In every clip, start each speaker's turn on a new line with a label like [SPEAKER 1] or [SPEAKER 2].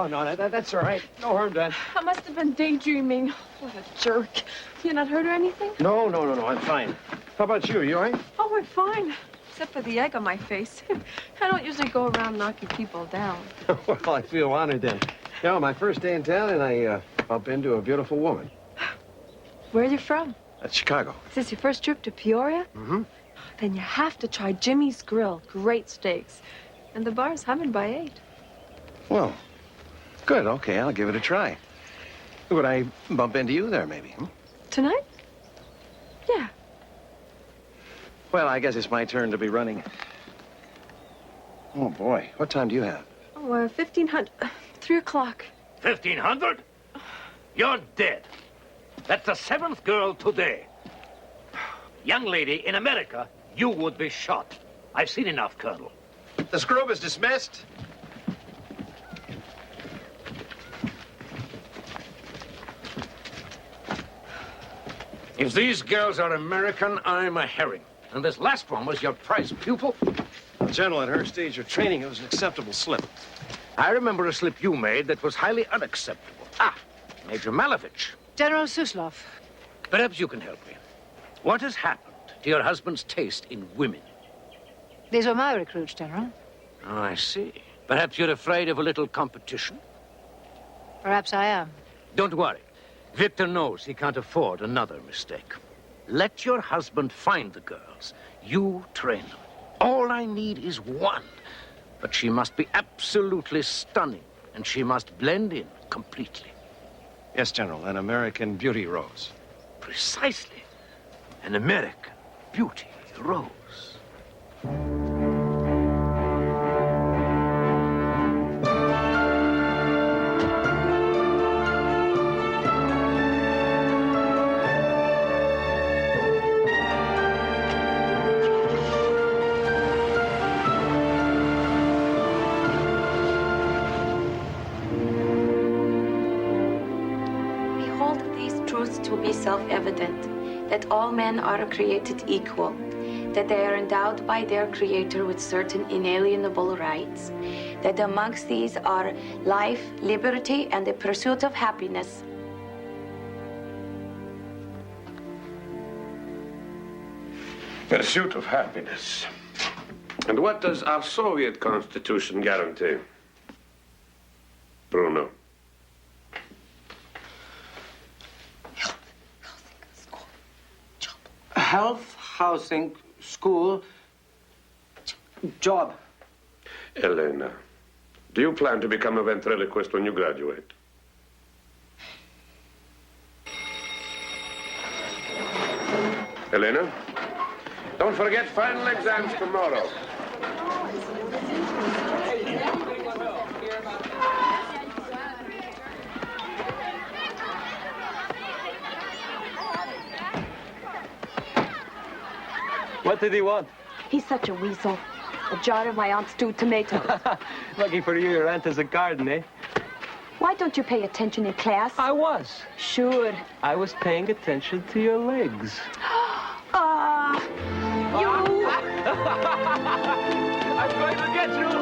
[SPEAKER 1] Oh, no, that's all right. No harm done.
[SPEAKER 2] I must have been daydreaming. What a jerk. You not hurt or anything?
[SPEAKER 1] No, I'm fine. How about you? You all right?
[SPEAKER 2] Oh, we're fine. Except for the egg on my face. I don't usually go around knocking people down.
[SPEAKER 1] Well, I feel honored then. You know, my first day in town, and I bump into a beautiful woman.
[SPEAKER 2] Where are you from?
[SPEAKER 1] That's Chicago.
[SPEAKER 2] Is this your first trip to Peoria?
[SPEAKER 1] Mm-hmm.
[SPEAKER 2] Then you have to try Jimmy's Grill. Great steaks. And the bar's humming by 8.
[SPEAKER 1] Well, good. Okay, I'll give it a try. Would I bump into you there, maybe?
[SPEAKER 2] Tonight? Yeah.
[SPEAKER 1] Well, I guess it's my turn to be running. Oh, boy. What time do you have?
[SPEAKER 2] Oh, 1500. 3 o'clock.
[SPEAKER 3] 1500? You're dead. That's the 7th girl today. Young lady, in America, you would be shot. I've seen enough, Colonel.
[SPEAKER 1] The scrub is dismissed.
[SPEAKER 3] If these girls are American, I'm a herring. And this last one was your prize pupil?
[SPEAKER 1] General, at her stage of training, it was an acceptable slip.
[SPEAKER 3] I remember a slip you made that was highly unacceptable. Ah, Major Malevich.
[SPEAKER 4] General Suslov.
[SPEAKER 3] Perhaps you can help me. What has happened to your husband's taste in women?
[SPEAKER 4] These were my recruits, General.
[SPEAKER 3] Oh, I see. Perhaps you're afraid of a little competition?
[SPEAKER 4] Perhaps I am.
[SPEAKER 3] Don't worry. Victor knows he can't afford another mistake. Let your husband find the girls. You train them. All I need is one. But she must be absolutely stunning, and she must blend in completely.
[SPEAKER 1] Yes, General, an American beauty rose.
[SPEAKER 3] Precisely. An American beauty rose.
[SPEAKER 5] Self-evident that all men are created equal, that they are endowed by their Creator with certain inalienable rights, that amongst these are life, liberty, and the pursuit of happiness.
[SPEAKER 6] Pursuit of happiness. And what does our Soviet Constitution guarantee? Bruno.
[SPEAKER 7] Health, housing, school, job.
[SPEAKER 6] Elena, do you plan to become a ventriloquist when you graduate? Elena, don't forget final exams tomorrow.
[SPEAKER 7] What did he want?
[SPEAKER 2] He's such a weasel. A jar of my aunt's stewed tomatoes.
[SPEAKER 7] Lucky for you, your aunt has a garden, eh?
[SPEAKER 2] Why don't you pay attention in class?
[SPEAKER 7] I was.
[SPEAKER 2] Sure.
[SPEAKER 7] I was paying attention to your legs.
[SPEAKER 2] You...
[SPEAKER 7] I'm going to get you!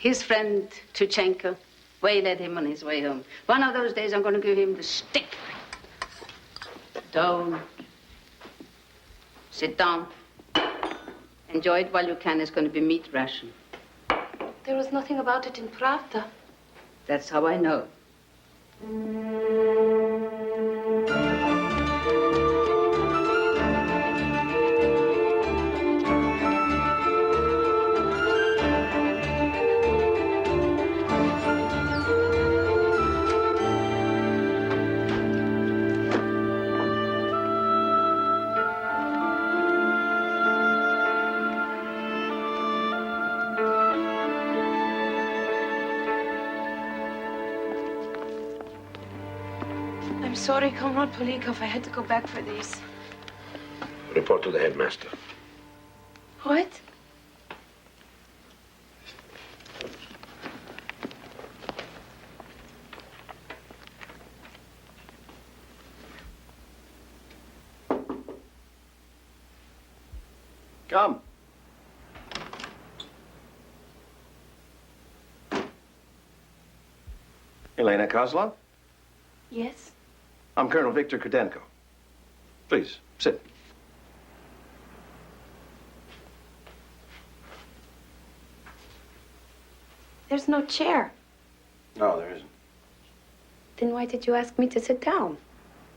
[SPEAKER 8] His friend, Tuchenko, waylaid him on his way home. One of those days, I'm going to give him the stick. Don't. Sit down. Enjoy it while you can. It's going to be meat ration.
[SPEAKER 5] There was nothing about it in Pravda.
[SPEAKER 8] That's how I know.
[SPEAKER 2] I'm sorry, Comrade Polikov. I had to go back for these.
[SPEAKER 6] Report to the headmaster.
[SPEAKER 2] What?
[SPEAKER 1] Come. Elena Kozlov?
[SPEAKER 5] Yes?
[SPEAKER 1] I'm Colonel Viktor Krudenko. Please, sit.
[SPEAKER 5] There's no chair.
[SPEAKER 1] No, there isn't.
[SPEAKER 5] Then why did you ask me to sit down?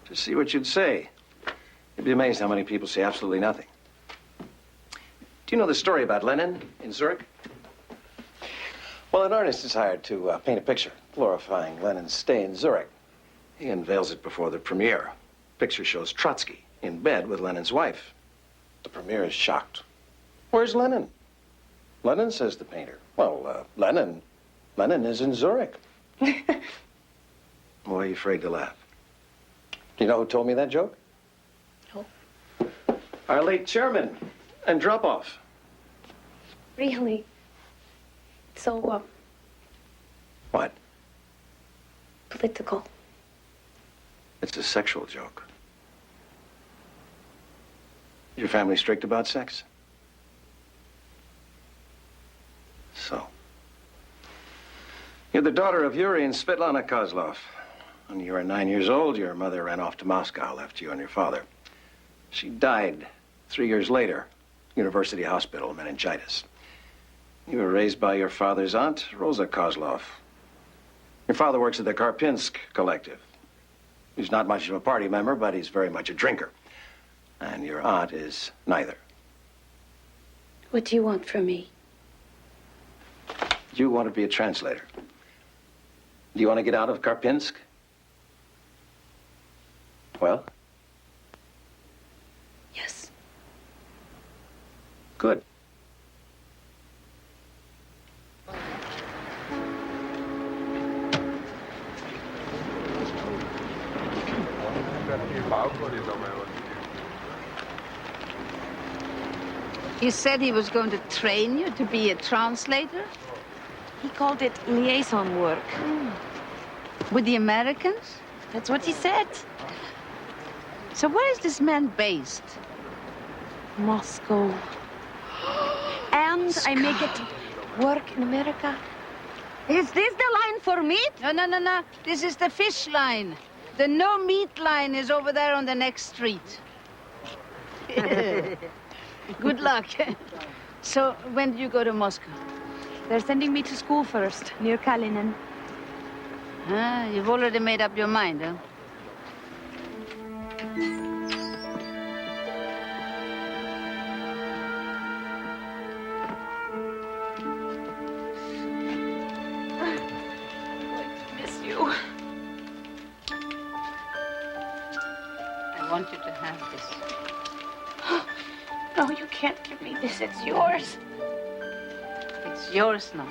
[SPEAKER 1] To see what you'd say. You'd be amazed how many people say absolutely nothing. Do you know the story about Lenin in Zurich? Well, an artist is hired to paint a picture glorifying Lenin's stay in Zurich. He unveils it before the premiere. Picture shows Trotsky in bed with Lenin's wife. The premiere is shocked. Where's Lenin? Lenin, says the painter. Well, Lenin is in Zurich. Why are you afraid to laugh? Do you know who told me that joke?
[SPEAKER 5] No.
[SPEAKER 1] Our late chairman, Andropov.
[SPEAKER 5] Really? So,
[SPEAKER 1] What?
[SPEAKER 5] political.
[SPEAKER 1] It's a sexual joke. Your family strict about sex? So. You're the daughter of Yuri and Svetlana Kozlov. When you were 9 years old, your mother ran off to Moscow, left you and your father. She died 3 years later, University Hospital, meningitis. You were raised by your father's aunt, Rosa Kozlov. Your father works at the Karpinsk Collective. He's not much of a party member, but he's very much a drinker. And your aunt is neither.
[SPEAKER 5] What do you want from me?
[SPEAKER 1] You want to be a translator. Do you want to get out of Karpinsk? Well?
[SPEAKER 5] Yes.
[SPEAKER 1] Good.
[SPEAKER 8] He said he was going to train you to be a translator?
[SPEAKER 2] He called it liaison work.
[SPEAKER 8] With the Americans?
[SPEAKER 2] That's what he said.
[SPEAKER 8] So where is this man based?
[SPEAKER 2] Moscow. And I make it work in America.
[SPEAKER 8] Is this the line for meat? No. This is the fish line. The no meat line is over there on the next street. Good luck. So when do you go to Moscow?
[SPEAKER 2] They're sending me to school first, near Kalinin.
[SPEAKER 8] Ah, you've already made up your mind, huh?
[SPEAKER 2] Miss you.
[SPEAKER 8] I want you to have this.
[SPEAKER 2] No, you can't give me this. It's yours.
[SPEAKER 8] It's yours now.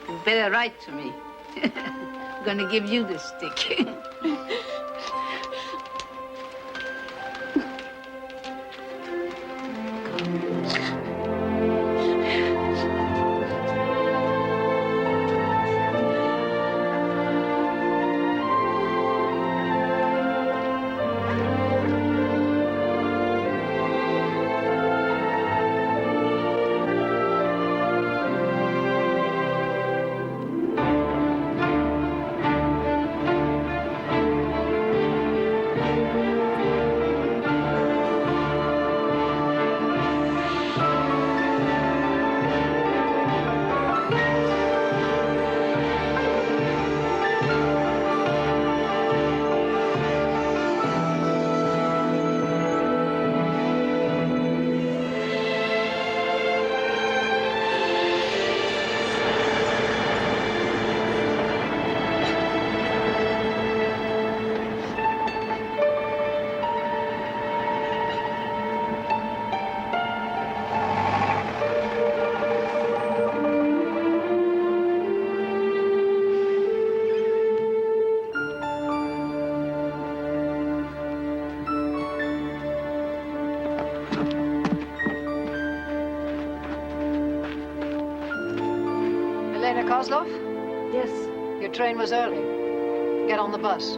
[SPEAKER 8] You better write to me. I'm gonna give you the stick.
[SPEAKER 4] Kozlov?
[SPEAKER 2] Yes.
[SPEAKER 4] Your train was early. Get on the bus.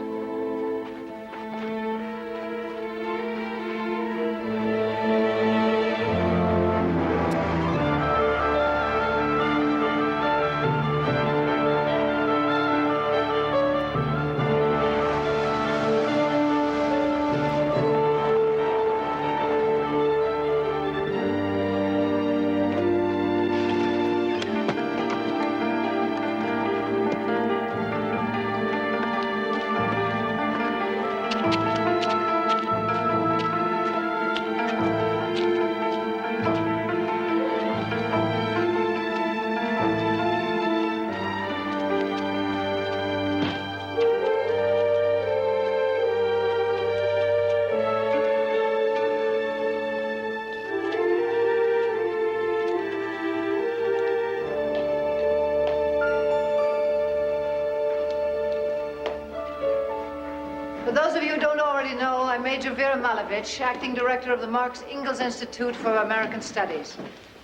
[SPEAKER 4] For those of you who don't already know, I'm Major Vera Malovich, acting director of the Marx Engels Institute for American Studies.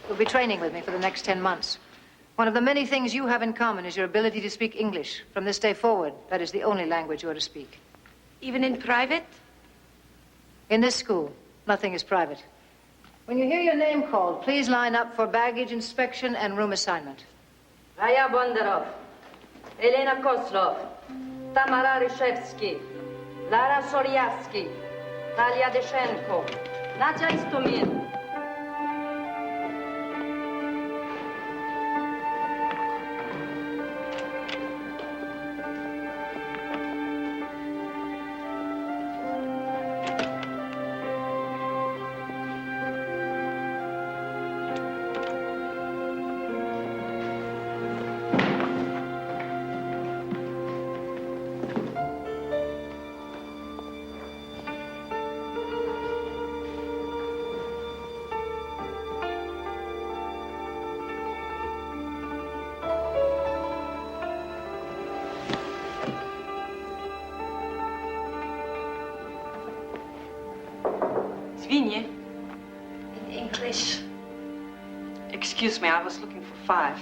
[SPEAKER 4] You'll be training with me for the next 10 months. One of the many things you have in common is your ability to speak English. From this day forward, that is the only language you are to speak.
[SPEAKER 5] Even in private?
[SPEAKER 4] In this school, nothing is private. When you hear your name called, please line up for baggage inspection and room assignment.
[SPEAKER 9] Raya Bondarov, Elena Kozlov, Tamara Rishevsky, Lara Soryatsky, Talia Deshenko, Nadja Istomin. Svinye.
[SPEAKER 5] In English.
[SPEAKER 9] Excuse me, I was looking for 5.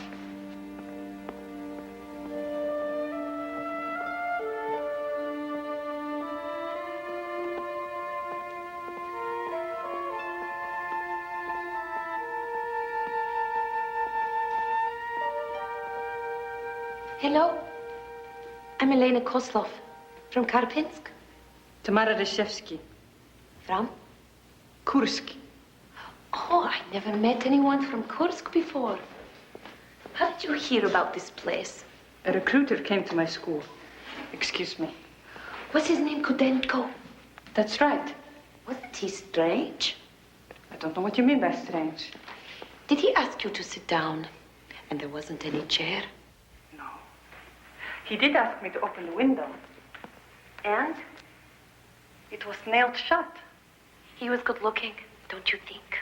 [SPEAKER 5] Hello. I'm Elena Kozlov from Karpinsk.
[SPEAKER 9] Tamara Rishevsky,
[SPEAKER 5] From?
[SPEAKER 9] Kursk.
[SPEAKER 5] Oh, I never met anyone from Kursk before. How did you hear about this place?
[SPEAKER 9] A recruiter came to my school. Excuse me.
[SPEAKER 5] Was his name Kudenko?
[SPEAKER 9] That's right.
[SPEAKER 5] Wasn't he strange?
[SPEAKER 9] I don't know what you mean by strange.
[SPEAKER 5] Did he ask you to sit down and there wasn't any chair?
[SPEAKER 9] No. He did ask me to open the window. And it was nailed shut.
[SPEAKER 5] He was good looking, don't you think?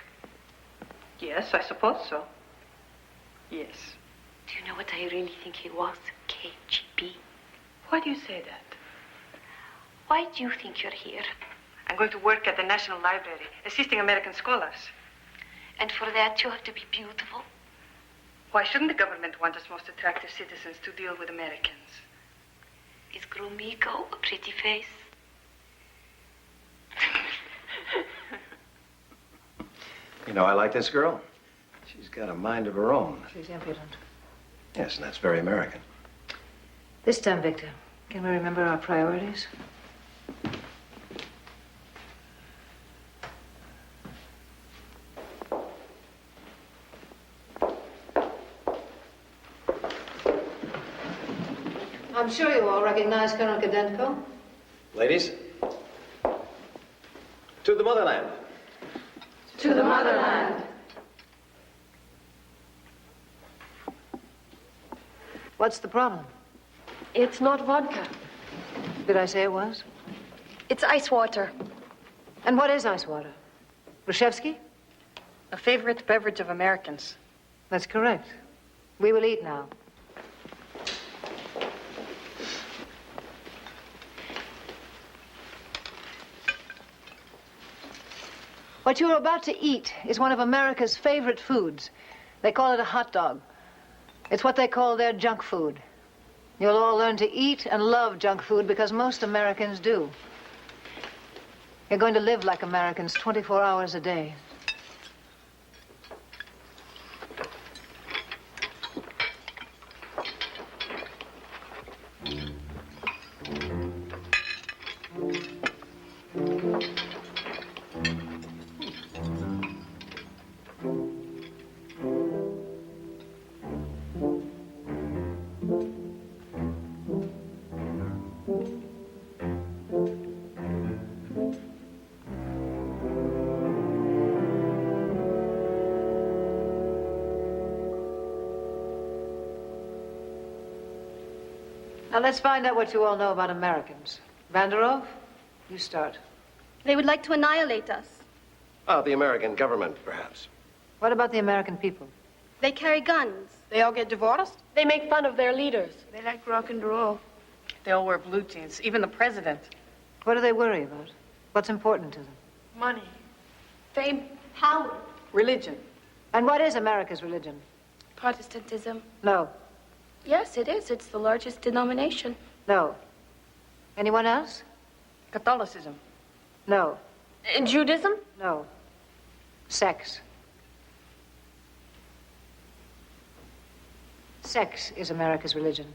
[SPEAKER 9] Yes, I suppose so. Yes.
[SPEAKER 5] Do you know what I really think he was? KGB.
[SPEAKER 9] Why do you say that?
[SPEAKER 5] Why do you think you're here?
[SPEAKER 9] I'm going to work at the National Library, assisting American scholars.
[SPEAKER 5] And for that you have to be beautiful?
[SPEAKER 9] Why shouldn't the government want its most attractive citizens to deal with Americans?
[SPEAKER 5] Is Gromyko a pretty face?
[SPEAKER 1] You know, I like this girl. She's got a mind of her own.
[SPEAKER 4] She's impudent.
[SPEAKER 1] Yes, and that's very American.
[SPEAKER 4] This time, Victor, can we remember our priorities? I'm sure you all recognize Colonel Kudenko.
[SPEAKER 1] Ladies, to the motherland.
[SPEAKER 9] To the motherland.
[SPEAKER 4] What's the problem?
[SPEAKER 2] It's not vodka.
[SPEAKER 4] Did I say it was?
[SPEAKER 2] It's ice water.
[SPEAKER 4] And what is ice water? Rishevsky?
[SPEAKER 9] A favorite beverage of Americans.
[SPEAKER 4] That's correct. We will eat now. What you're about to eat is one of America's favorite foods. They call it a hot dog. It's what they call their junk food. You'll all learn to eat and love junk food because most Americans do. You're going to live like Americans 24 hours a day. Now, let's find out what you all know about Americans. Vanderhoef, you start.
[SPEAKER 10] They would like to annihilate us.
[SPEAKER 1] Oh, the American government, perhaps.
[SPEAKER 4] What about the American people?
[SPEAKER 10] They carry guns.
[SPEAKER 2] They all get divorced?
[SPEAKER 9] They make fun of their leaders.
[SPEAKER 2] They like rock and roll.
[SPEAKER 9] They all wear blue jeans, even the president.
[SPEAKER 4] What do they worry about? What's important to them?
[SPEAKER 9] Money.
[SPEAKER 10] Fame, power.
[SPEAKER 9] Religion.
[SPEAKER 4] And what is America's religion?
[SPEAKER 10] Protestantism.
[SPEAKER 4] No.
[SPEAKER 10] Yes, it is. It's the largest denomination.
[SPEAKER 4] No. Anyone else?
[SPEAKER 9] Catholicism.
[SPEAKER 4] No.
[SPEAKER 9] And Judaism?
[SPEAKER 4] No. Sex. Sex is America's religion.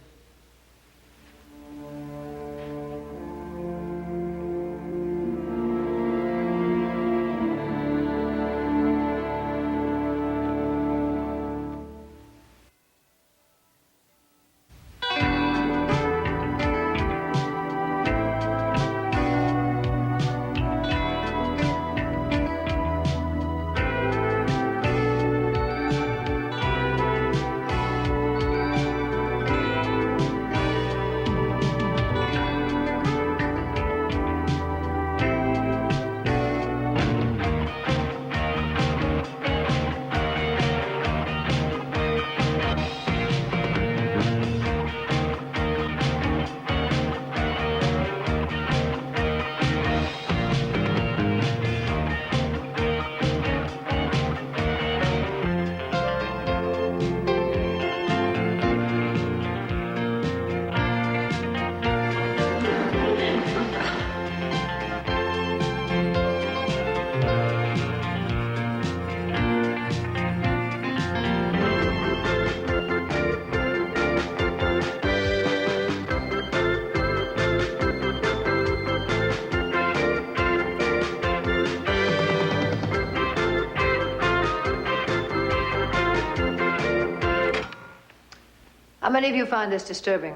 [SPEAKER 4] How many of you find this disturbing?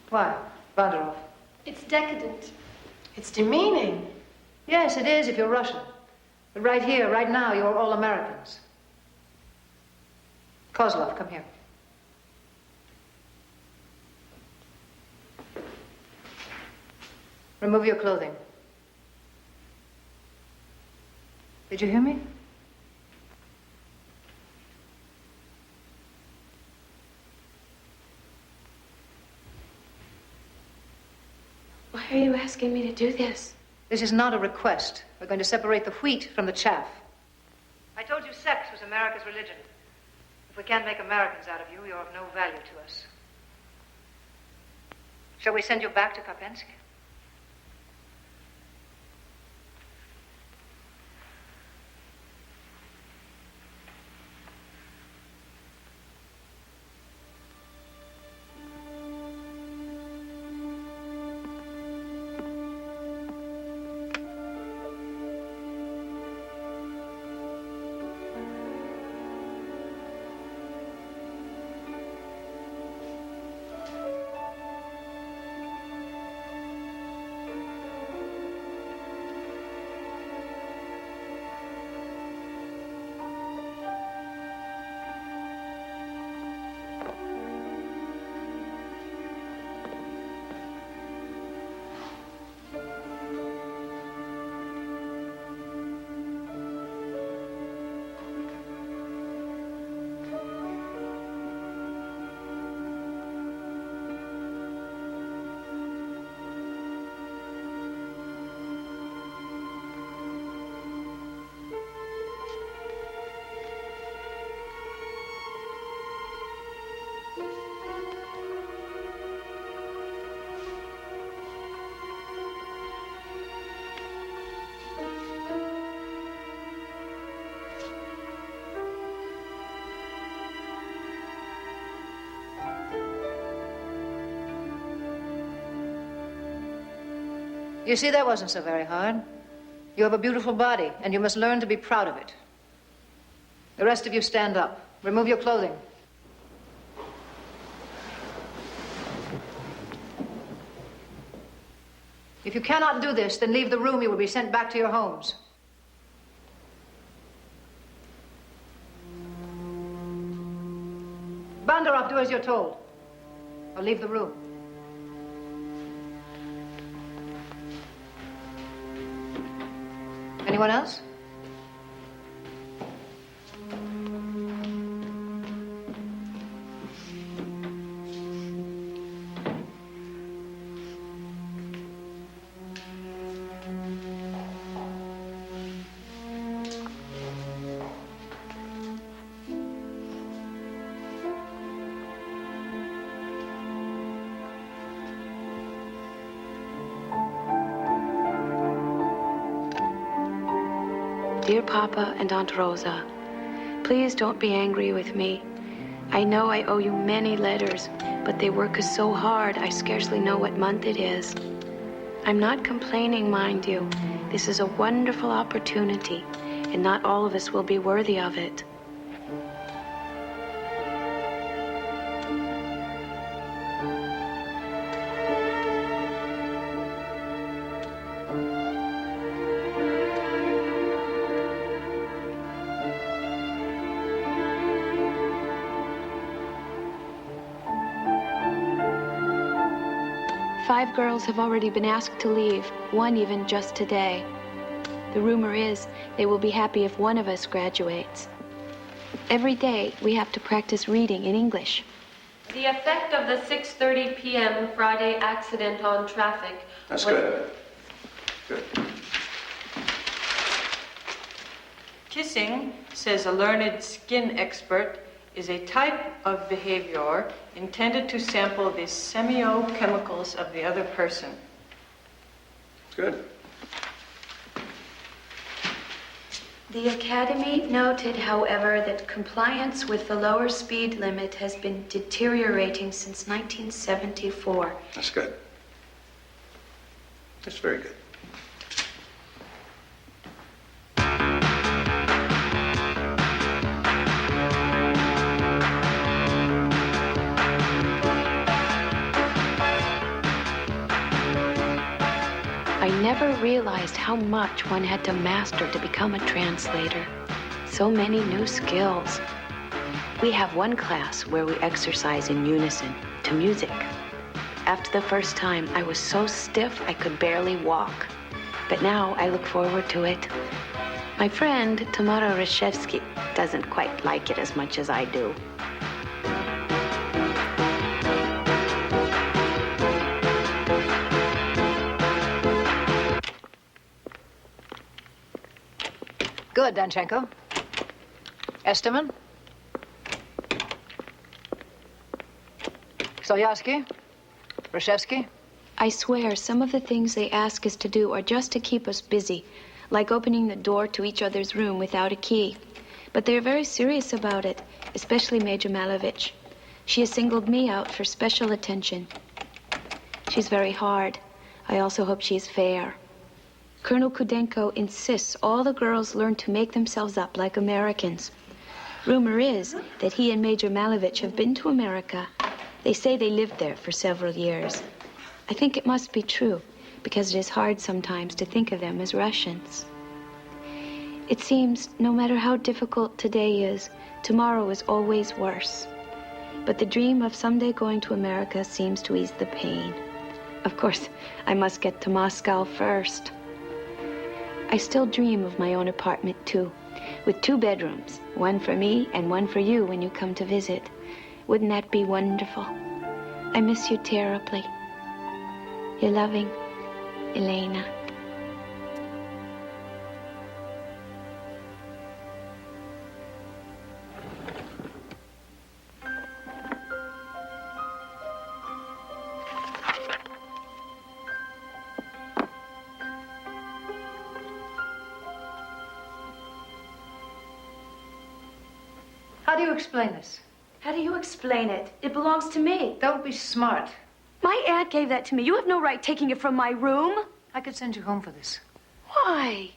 [SPEAKER 4] Why? Vanderhoef.
[SPEAKER 10] It's decadent.
[SPEAKER 2] It's demeaning.
[SPEAKER 4] Yes, it is if you're Russian. But right here, right now, you're all Americans. Kozlov, come here. Remove your clothing. Did you hear me?
[SPEAKER 10] Why are you asking me to do this?
[SPEAKER 4] This is not a request. We're going to separate the wheat from the chaff. I told you sex was America's religion. If we can't make Americans out of you, you're of no value to us. Shall we send you back to Karpensk? You see, that wasn't so very hard. You have a beautiful body, and you must learn to be proud of it. The rest of you stand up. Remove your clothing. If you cannot do this, then leave the room. You will be sent back to your homes. Bandarov, do as you're told, or leave the room. Anyone else?
[SPEAKER 5] Dear Papa and Aunt Rosa, please don't be angry with me. I know I owe you many letters, but they work us so hard I scarcely know what month it is. I'm not complaining, mind you. This is a wonderful opportunity, and not all of us will be worthy of it. Five girls have already been asked to leave, one even just today. The rumor is they will be happy if one of us graduates. Every day, we have to practice reading in English.
[SPEAKER 2] The effect of the 6:30 p.m. Friday accident on traffic.
[SPEAKER 1] That's good. Good.
[SPEAKER 9] Kissing, says a learned skin expert, is a type of behavior intended to sample the semiochemicals of the other person.
[SPEAKER 1] Good.
[SPEAKER 5] The Academy noted, however, that compliance with the lower speed limit has been deteriorating since 1974.
[SPEAKER 1] That's good. That's very good.
[SPEAKER 5] I never realized how much one had to master to become a translator. So many new skills. We have one class where we exercise in unison to music. After the first time, I was so stiff I could barely walk. But now I look forward to it. My friend, Tamara Reshevsky, doesn't quite like it as much as I do.
[SPEAKER 4] Good, Danchenko. Esteman. Stoyarsky. Reshevsky.
[SPEAKER 5] I swear some of the things they ask us to do are just to keep us busy, like opening the door to each other's room without a key. But they're very serious about it, especially Major Malovich. She has singled me out for special attention. She's very hard. I also hope she's fair. Colonel Kudenko insists all the girls learn to make themselves up like Americans. Rumor is that he and Major Malovich have been to America. They say they lived there for several years. I think it must be true, because it is hard sometimes to think of them as Russians. It seems no matter how difficult today is, tomorrow is always worse. But the dream of someday going to America seems to ease the pain. Of course, I must get to Moscow first. I still dream of my own apartment, too, with 2 bedrooms, one for me and one for you when you come to visit. Wouldn't that be wonderful? I miss you terribly. Your loving, Elena.
[SPEAKER 4] How do you explain this?
[SPEAKER 5] How do you explain it? It belongs to me.
[SPEAKER 4] Don't be smart.
[SPEAKER 5] My aunt gave that to me. You have no right taking it from my room.
[SPEAKER 4] I could send you home for this.
[SPEAKER 10] Why?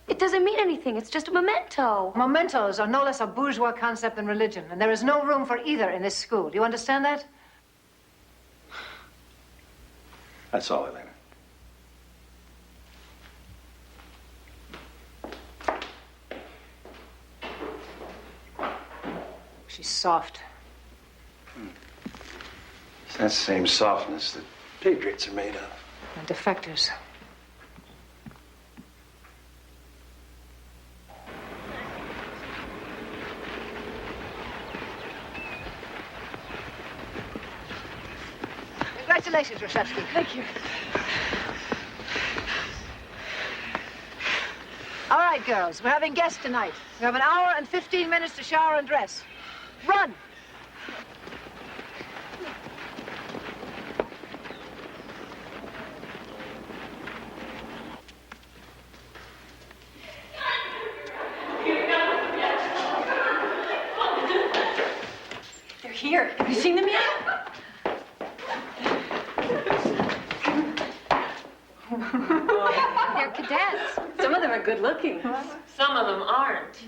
[SPEAKER 10] It doesn't mean anything. It's just a memento.
[SPEAKER 4] Mementos are no less a bourgeois concept than religion, and there is no room for either in this school. Do you understand that?
[SPEAKER 1] That's all, Elena.
[SPEAKER 4] She's soft.
[SPEAKER 1] It's that same softness that patriots are made of.
[SPEAKER 4] And defectors. Congratulations, Rashevsky.
[SPEAKER 2] Thank you.
[SPEAKER 4] All right, girls, we're having guests tonight. We have an hour and 15 minutes to shower and dress. Run!
[SPEAKER 2] They're here. Have you seen them yet?
[SPEAKER 10] They're cadets.
[SPEAKER 2] Some of them are good looking. Some of them aren't.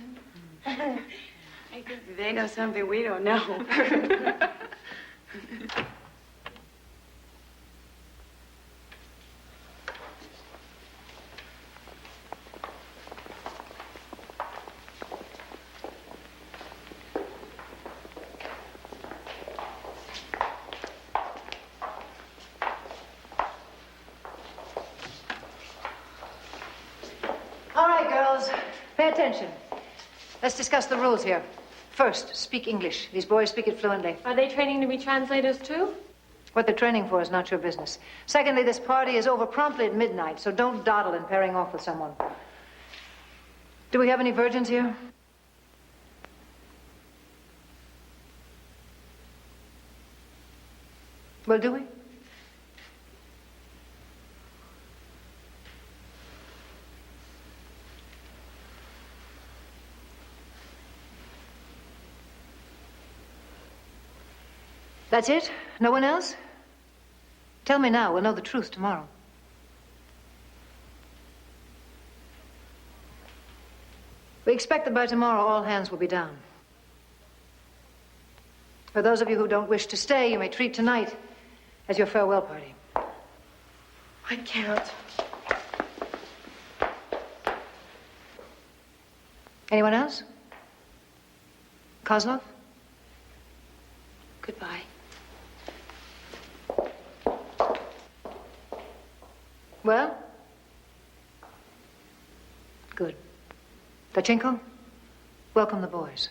[SPEAKER 10] I think they know something we don't know.
[SPEAKER 4] All right, girls, pay attention. Let's discuss the rules here. First, speak English. These boys speak it fluently.
[SPEAKER 2] Are they training to be translators too?
[SPEAKER 4] What they're training for is not your business. Secondly, this party is over promptly at midnight, so don't dawdle in pairing off with someone. Do we have any virgins here? Well, do we? That's it? No one else? Tell me now. We'll know the truth tomorrow. We expect that by tomorrow all hands will be down. For those of you who don't wish to stay, you may treat tonight as your farewell party.
[SPEAKER 2] I can't.
[SPEAKER 4] Anyone else? Kozlov?
[SPEAKER 10] Goodbye.
[SPEAKER 4] Well? Good. Dachenko, welcome the boys.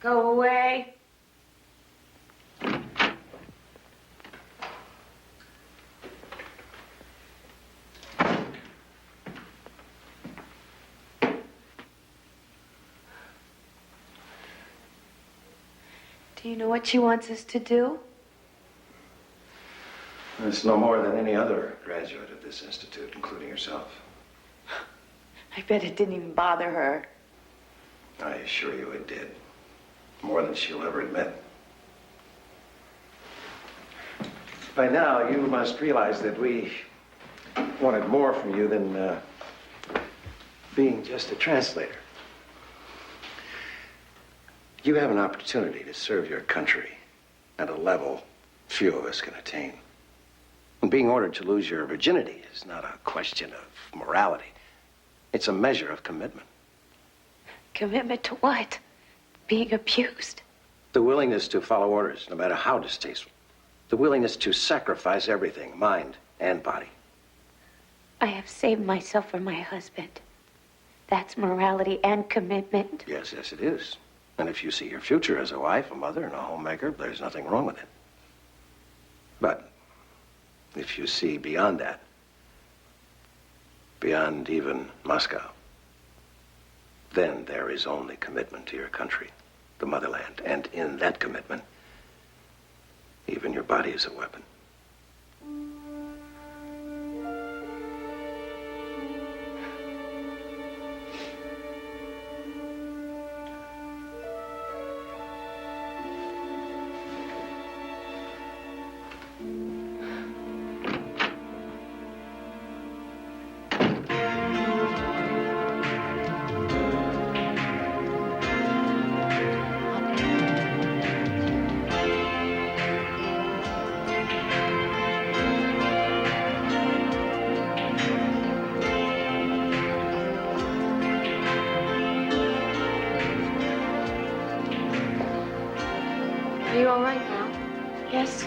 [SPEAKER 10] Go away. Do you know what she wants us to do?
[SPEAKER 1] It's no more than any other graduate of this institute, including yourself.
[SPEAKER 10] I bet it didn't even bother her.
[SPEAKER 1] I assure you it did. More than she'll ever admit. By now, you must realize that we wanted more from you than being just a translator. You have an opportunity to serve your country at a level few of us can attain. And being ordered to lose your virginity is not a question of morality. It's a measure of commitment.
[SPEAKER 10] Commitment to what? Being abused?
[SPEAKER 1] The willingness to follow orders, no matter how distasteful. The willingness to sacrifice everything, mind and body.
[SPEAKER 5] I have saved myself for my husband. That's morality and commitment.
[SPEAKER 1] Yes, yes, it is. And if you see your future as a wife, a mother, and a homemaker, there's nothing wrong with it. But if you see beyond that, beyond even Moscow, then there is only commitment to your country, the motherland. And in that commitment, even your body is a weapon.
[SPEAKER 10] Are you all right now? Yes.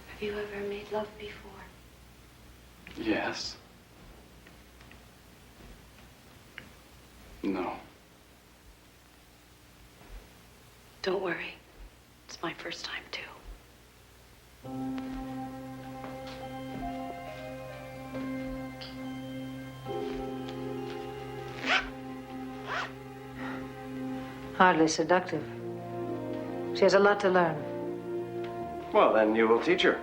[SPEAKER 10] Have you ever made love before?
[SPEAKER 11] Yes. No.
[SPEAKER 10] Don't worry. It's my first time, too.
[SPEAKER 4] Hardly seductive. She has a lot to learn.
[SPEAKER 1] Well, then you will teach her.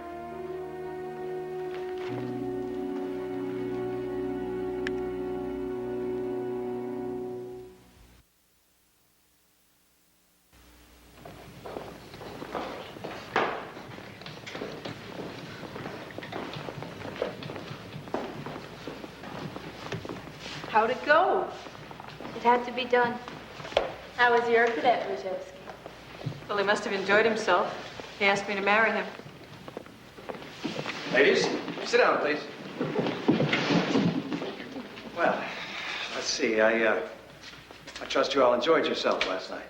[SPEAKER 2] How'd it go?
[SPEAKER 5] It had to be done.
[SPEAKER 10] How was your cadet, Rajewski?
[SPEAKER 9] Well, he must have enjoyed himself. He asked me to marry him.
[SPEAKER 1] Ladies, sit down, please. Well, let's see. I trust you all enjoyed yourselves last night.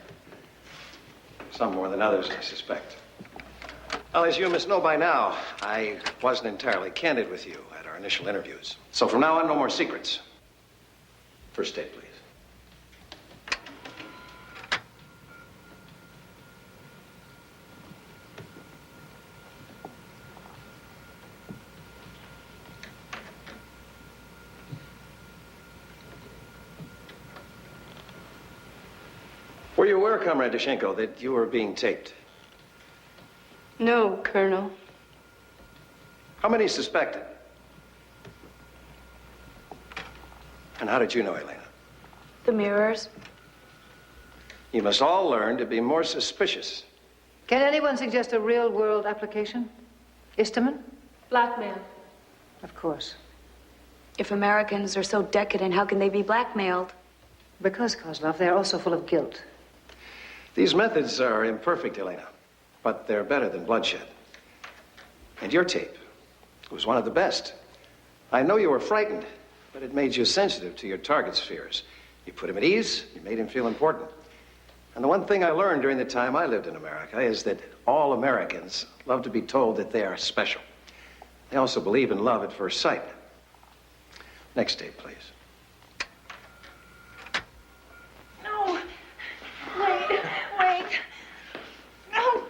[SPEAKER 1] Some more than others, I suspect. Well, as you must know by now, I wasn't entirely candid with you at our initial interviews. So from now on, no more secrets. First date, please. Were you aware, Comrade Dushenko, that you were being taped?
[SPEAKER 10] No, Colonel.
[SPEAKER 1] How many suspected? And how did you know, Elena?
[SPEAKER 10] The mirrors.
[SPEAKER 1] You must all learn to be more suspicious.
[SPEAKER 4] Can anyone suggest a real-world application? Histamine?
[SPEAKER 10] Blackmail.
[SPEAKER 4] Of course.
[SPEAKER 5] If Americans are so decadent, how can they be blackmailed?
[SPEAKER 4] Because, Kozlov, they're also full of guilt.
[SPEAKER 1] These methods are imperfect, Elena, but they're better than bloodshed. And your tape was one of the best. I know you were frightened, but it made you sensitive to your target's fears. You put him at ease, you made him feel important. And the one thing I learned during the time I lived in America is that all Americans love to be told that they are special. They also believe in love at first sight. Next tape, please.
[SPEAKER 2] No. Wait. No.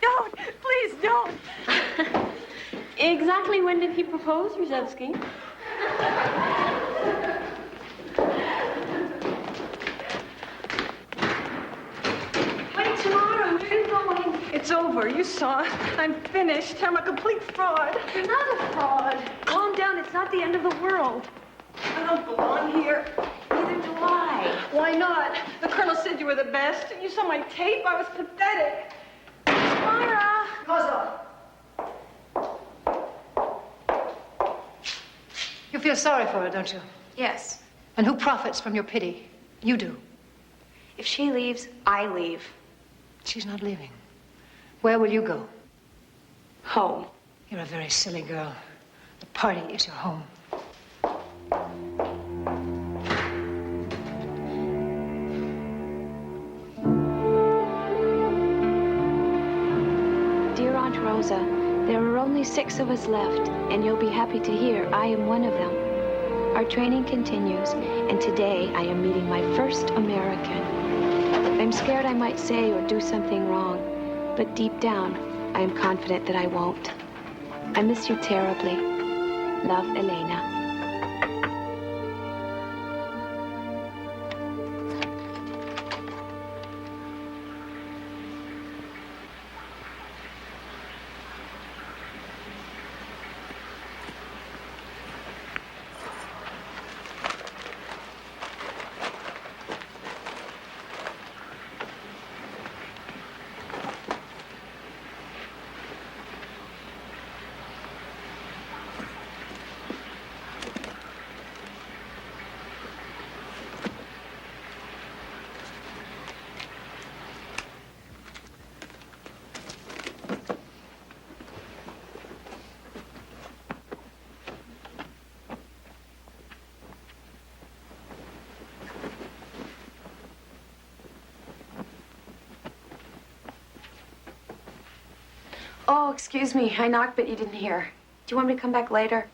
[SPEAKER 2] Don't. Please don't.
[SPEAKER 10] Exactly when did he propose, Ruzetsky?
[SPEAKER 2] Wait, tomorrow. Where are you going? It's over. You saw. I'm finished. I'm a complete fraud.
[SPEAKER 10] You're not a fraud.
[SPEAKER 2] Calm down. It's not the end of the world. I don't belong here.
[SPEAKER 10] Neither do I.
[SPEAKER 2] Why not? The colonel said you were the best. You saw my tape. I was pathetic. Myra!
[SPEAKER 4] Kozlov! You feel sorry for her, don't you?
[SPEAKER 5] Yes.
[SPEAKER 4] And who profits from your pity? You do.
[SPEAKER 5] If she leaves, I leave.
[SPEAKER 4] She's not leaving. Where will you go?
[SPEAKER 5] Home.
[SPEAKER 4] You're a very silly girl. The party is your home.
[SPEAKER 5] Dear Aunt Rosa, there are only 6 of us left, and you'll be happy to hear I am one of them. Our training continues, and today I am meeting my first American. I'm scared I might say or do something wrong, but deep down, I am confident that I won't. I miss you terribly. Love, Elena. Oh, excuse me. I knocked, but you didn't hear. Do you want me to come back later?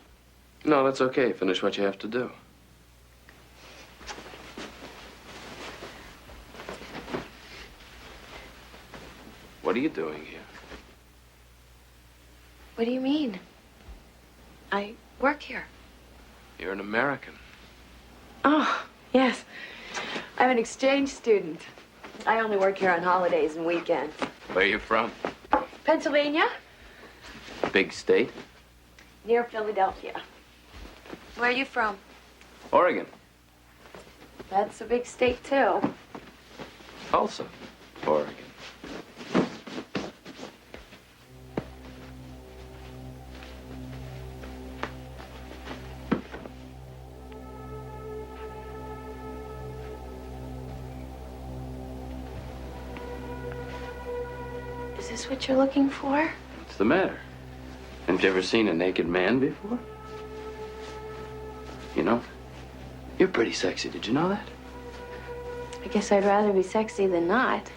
[SPEAKER 11] No, that's okay. Finish what you have to do. What are you doing here?
[SPEAKER 5] What do you mean? I work here.
[SPEAKER 11] You're an American.
[SPEAKER 10] Oh, yes. I'm an exchange student. I only work here on holidays and weekends.
[SPEAKER 11] Where are you from?
[SPEAKER 10] Pennsylvania?
[SPEAKER 11] Big state?
[SPEAKER 10] Near Philadelphia.
[SPEAKER 5] Where are you from?
[SPEAKER 11] Oregon.
[SPEAKER 10] That's a big state, too.
[SPEAKER 11] Tulsa, Oregon.
[SPEAKER 5] Is this what you're looking for?
[SPEAKER 11] What's the matter? Haven't you ever seen a naked man before? You know, you're pretty sexy. Did you know that?
[SPEAKER 5] I guess I'd rather be sexy than not.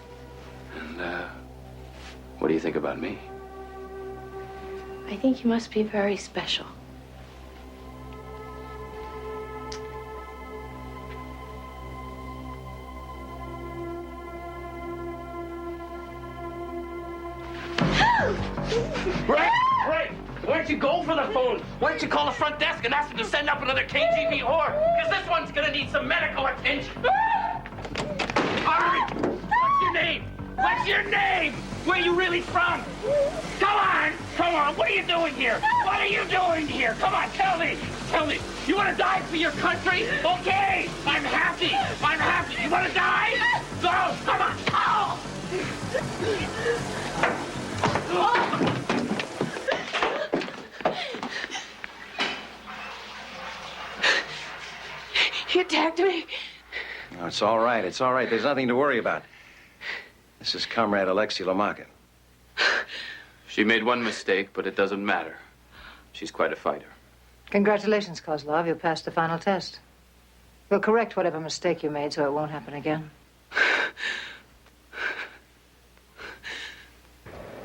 [SPEAKER 11] And, what do you think about me?
[SPEAKER 5] I think you must be very special.
[SPEAKER 7] Right! Why don't you go for the phone? Why don't you call the front desk and ask them to send up another KGB whore? Because this one's gonna need some medical attention. Hurry! What's your name? What's your name? Where you really from? Come on! Come on, what are you doing here? What are you doing here? Come on, tell me. Tell me. You want to die for your country? Okay, I'm happy. I'm happy. You want to die? Go, come on. Oh!
[SPEAKER 10] He attacked me.
[SPEAKER 1] No, it's all right. It's all right. There's nothing to worry about. This is Comrade Alexei Lomakin.
[SPEAKER 11] She made one mistake, but it doesn't matter. She's quite a fighter.
[SPEAKER 4] Congratulations, Kozlov. You passed the final test. We'll correct whatever mistake you made so it won't happen again.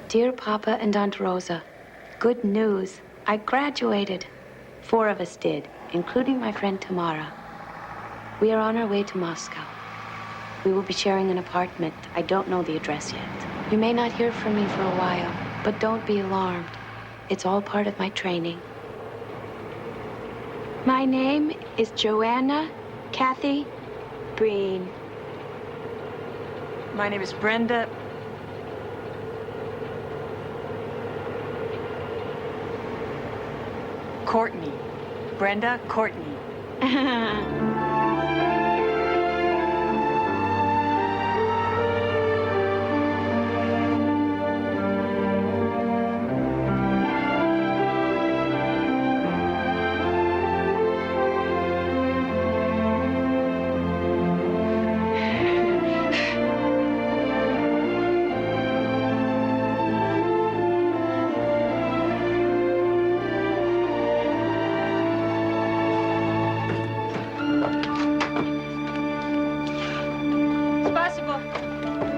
[SPEAKER 5] Dear Papa and Aunt Rosa, good news. I graduated. 4 of us did, including my friend Tamara. We are on our way to Moscow. We will be sharing an apartment. I don't know the address yet. You may not hear from me for a while, but don't be alarmed. It's all part of my training. My name is Joanna Kathy Breen.
[SPEAKER 9] My name is Brenda. Courtney. Brenda Courtney.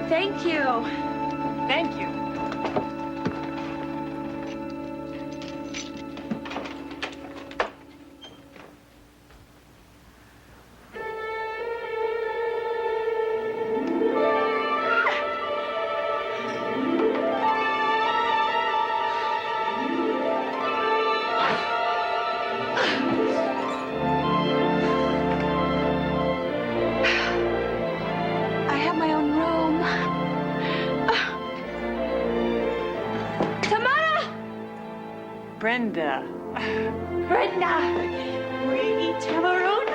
[SPEAKER 10] Thank you.
[SPEAKER 9] Thank you.
[SPEAKER 10] I have my own room. Tamara!
[SPEAKER 9] Brenda.
[SPEAKER 10] Brenda! We each have our own room.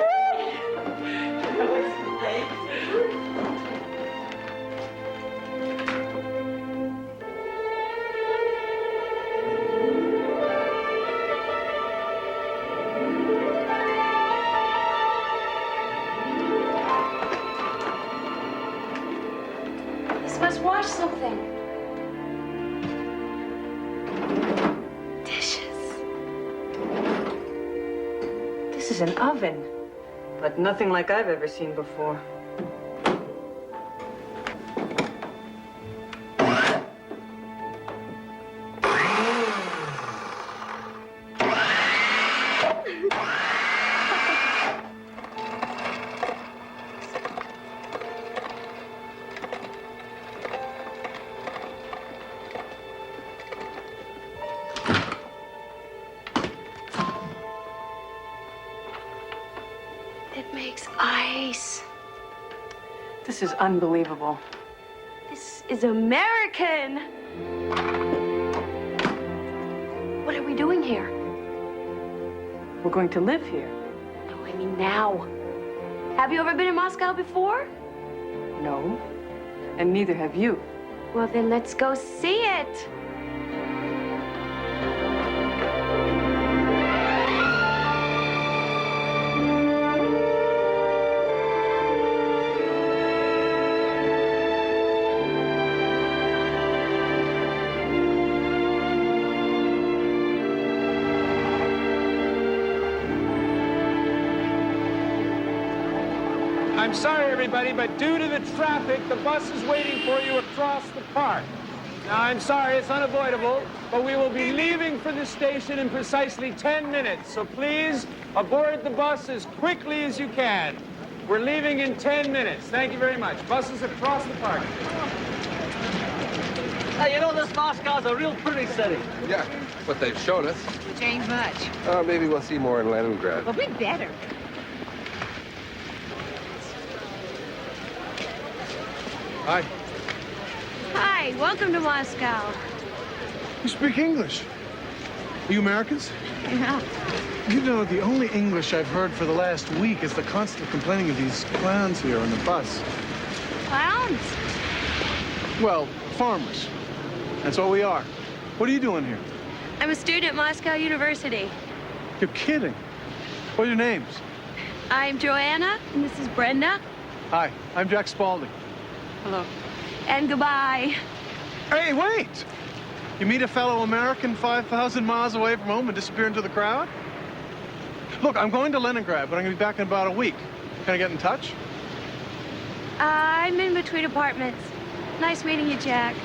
[SPEAKER 10] This must wash something.
[SPEAKER 9] This is an oven, but nothing like I've ever seen before.
[SPEAKER 10] It makes ice.
[SPEAKER 9] This is unbelievable.
[SPEAKER 10] This is American. What are we doing here?
[SPEAKER 9] We're going to live here.
[SPEAKER 10] No, I mean now. Have you ever been in Moscow before?
[SPEAKER 9] No, and neither have you.
[SPEAKER 10] Well, then let's go see it.
[SPEAKER 12] I'm sorry, everybody, but due to the traffic, the bus is waiting for you across the park. Now, I'm sorry, it's unavoidable, but we will be leaving for the station in precisely 10 minutes. So please, aboard the bus as quickly as you can. We're leaving in 10 minutes. Thank you very much. Bus is across the park.
[SPEAKER 13] Hey, you know, this Moscow's a real pretty city.
[SPEAKER 6] Yeah, what they've shown us.
[SPEAKER 4] Change much.
[SPEAKER 6] Maybe we'll see more in Leningrad.
[SPEAKER 4] Well, we better.
[SPEAKER 6] Hi.
[SPEAKER 10] Hi, welcome to Moscow.
[SPEAKER 14] You speak English. Are you Americans?
[SPEAKER 2] Yeah.
[SPEAKER 14] You know, the only English I've heard for the last week is the constant complaining of these clowns here on the bus.
[SPEAKER 2] Clowns?
[SPEAKER 14] Well, farmers. That's all we are. What are you doing here?
[SPEAKER 10] I'm a student at Moscow University.
[SPEAKER 14] You're kidding. What are your names?
[SPEAKER 10] I'm Joanna, and this is Brenda.
[SPEAKER 14] Hi, I'm Jack Spaulding.
[SPEAKER 10] Hello. And goodbye.
[SPEAKER 14] Hey, wait! You meet a fellow American 5,000 miles away from home and disappear into the crowd? Look, I'm going to Leningrad, but I'm going to be back in about a week. Can I get in touch?
[SPEAKER 10] I'm in between apartments. Nice meeting you, Jack.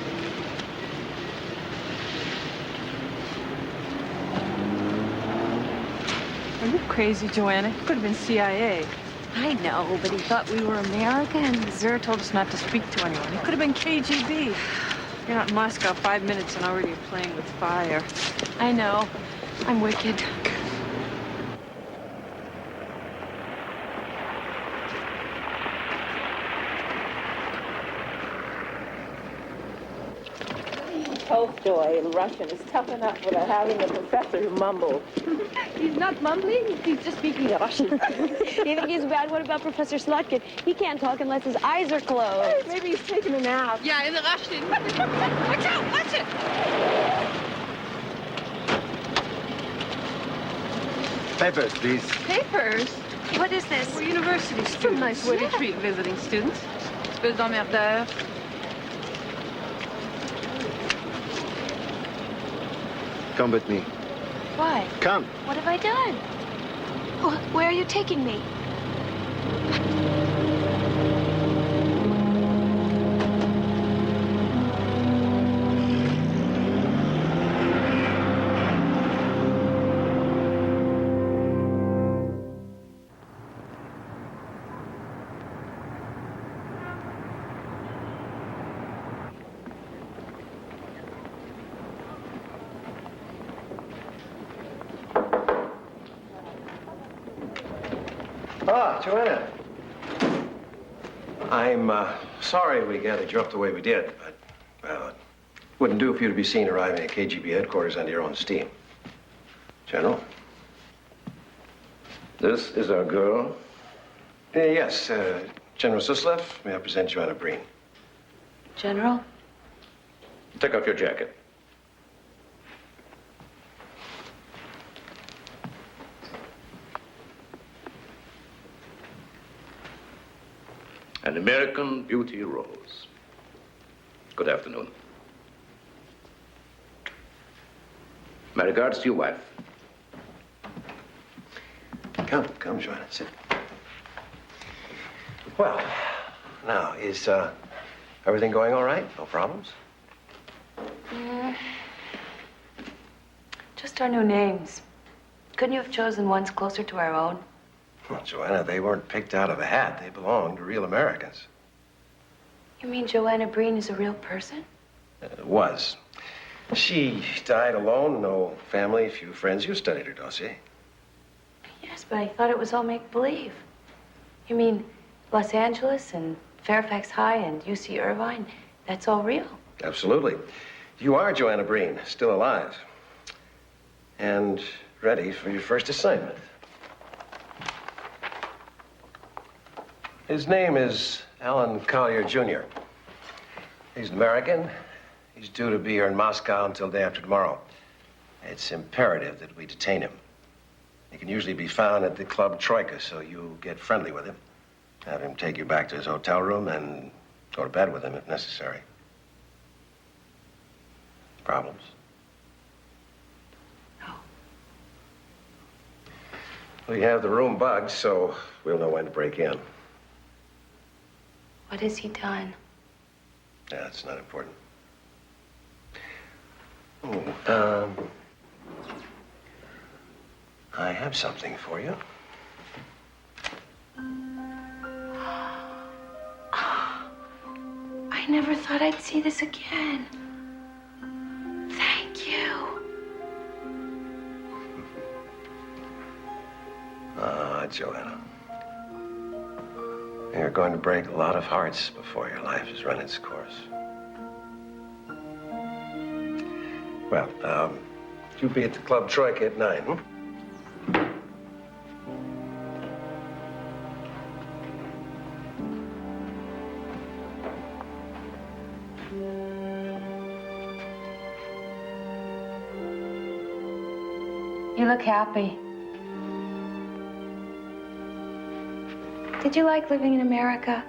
[SPEAKER 9] Are you crazy, Joanna? He could have been CIA.
[SPEAKER 10] I know, but he thought we were Americans.
[SPEAKER 9] Zura told us not to speak to anyone. He could have been KGB. You're not in Moscow 5 minutes and already you're playing with fire.
[SPEAKER 10] I know. I'm wicked.
[SPEAKER 15] Tolstoy in Russian is tough enough without having a professor who mumbles.
[SPEAKER 10] He's not mumbling. He's just speaking Russian. You think he's bad? What about Professor Slutkin? He can't talk unless his eyes are closed.
[SPEAKER 15] Maybe he's taking a nap.
[SPEAKER 2] Yeah, in the Russian. Watch out! Watch it!
[SPEAKER 1] Papers, please.
[SPEAKER 2] Papers?
[SPEAKER 10] What is this?
[SPEAKER 2] We're university students.
[SPEAKER 8] It's a nice way to treat visiting students. Espèce d'emmerdeur.
[SPEAKER 1] Come with me.
[SPEAKER 10] Why?
[SPEAKER 1] Come.
[SPEAKER 10] What have I done? Where are you taking me?
[SPEAKER 1] Ah, Joanna. I'm sorry we gathered you up the way we did, but, well, it wouldn't do for you to be seen arriving at KGB headquarters under your own steam. General?
[SPEAKER 6] This is our girl.
[SPEAKER 1] Yes, General Suslev, may I present Joanna Breen?
[SPEAKER 5] General?
[SPEAKER 6] Take off your jacket.
[SPEAKER 3] An American Beauty Rose. Good afternoon. My regards to your wife.
[SPEAKER 1] Come, Joanna, sit. Well, now, is everything going all right? No problems?
[SPEAKER 5] Just our new names. Couldn't you have chosen ones closer to our own?
[SPEAKER 1] Well, Joanna, they weren't picked out of a hat. They belong to real Americans.
[SPEAKER 5] You mean Joanna Breen is a real person?
[SPEAKER 1] Was. She died alone, no family, few friends. You studied her dossier.
[SPEAKER 5] Yes, but I thought it was all make-believe. You mean Los Angeles and Fairfax High and UC Irvine? That's all real?
[SPEAKER 1] Absolutely. You are Joanna Breen, still alive. And ready for your first assignment. His name is Alan Collier, Jr. He's an American. He's due to be here in Moscow until day after tomorrow. It's imperative that we detain him. He can usually be found at the Club Troika, so you get friendly with him. Have him take you back to his hotel room and go to bed with him if necessary. Problems?
[SPEAKER 5] No.
[SPEAKER 1] We have the room bugged, so we'll know when to break in.
[SPEAKER 5] What has he done?
[SPEAKER 1] Yeah, it's not important. Oh, I have something for you.
[SPEAKER 5] I never thought I'd see this again. Thank you.
[SPEAKER 1] Ah, Joanna. You're going to break a lot of hearts before your life has run its course. Well, you'll be at the Club Troika at 9, hmm?
[SPEAKER 5] You look happy. Did you like living in America?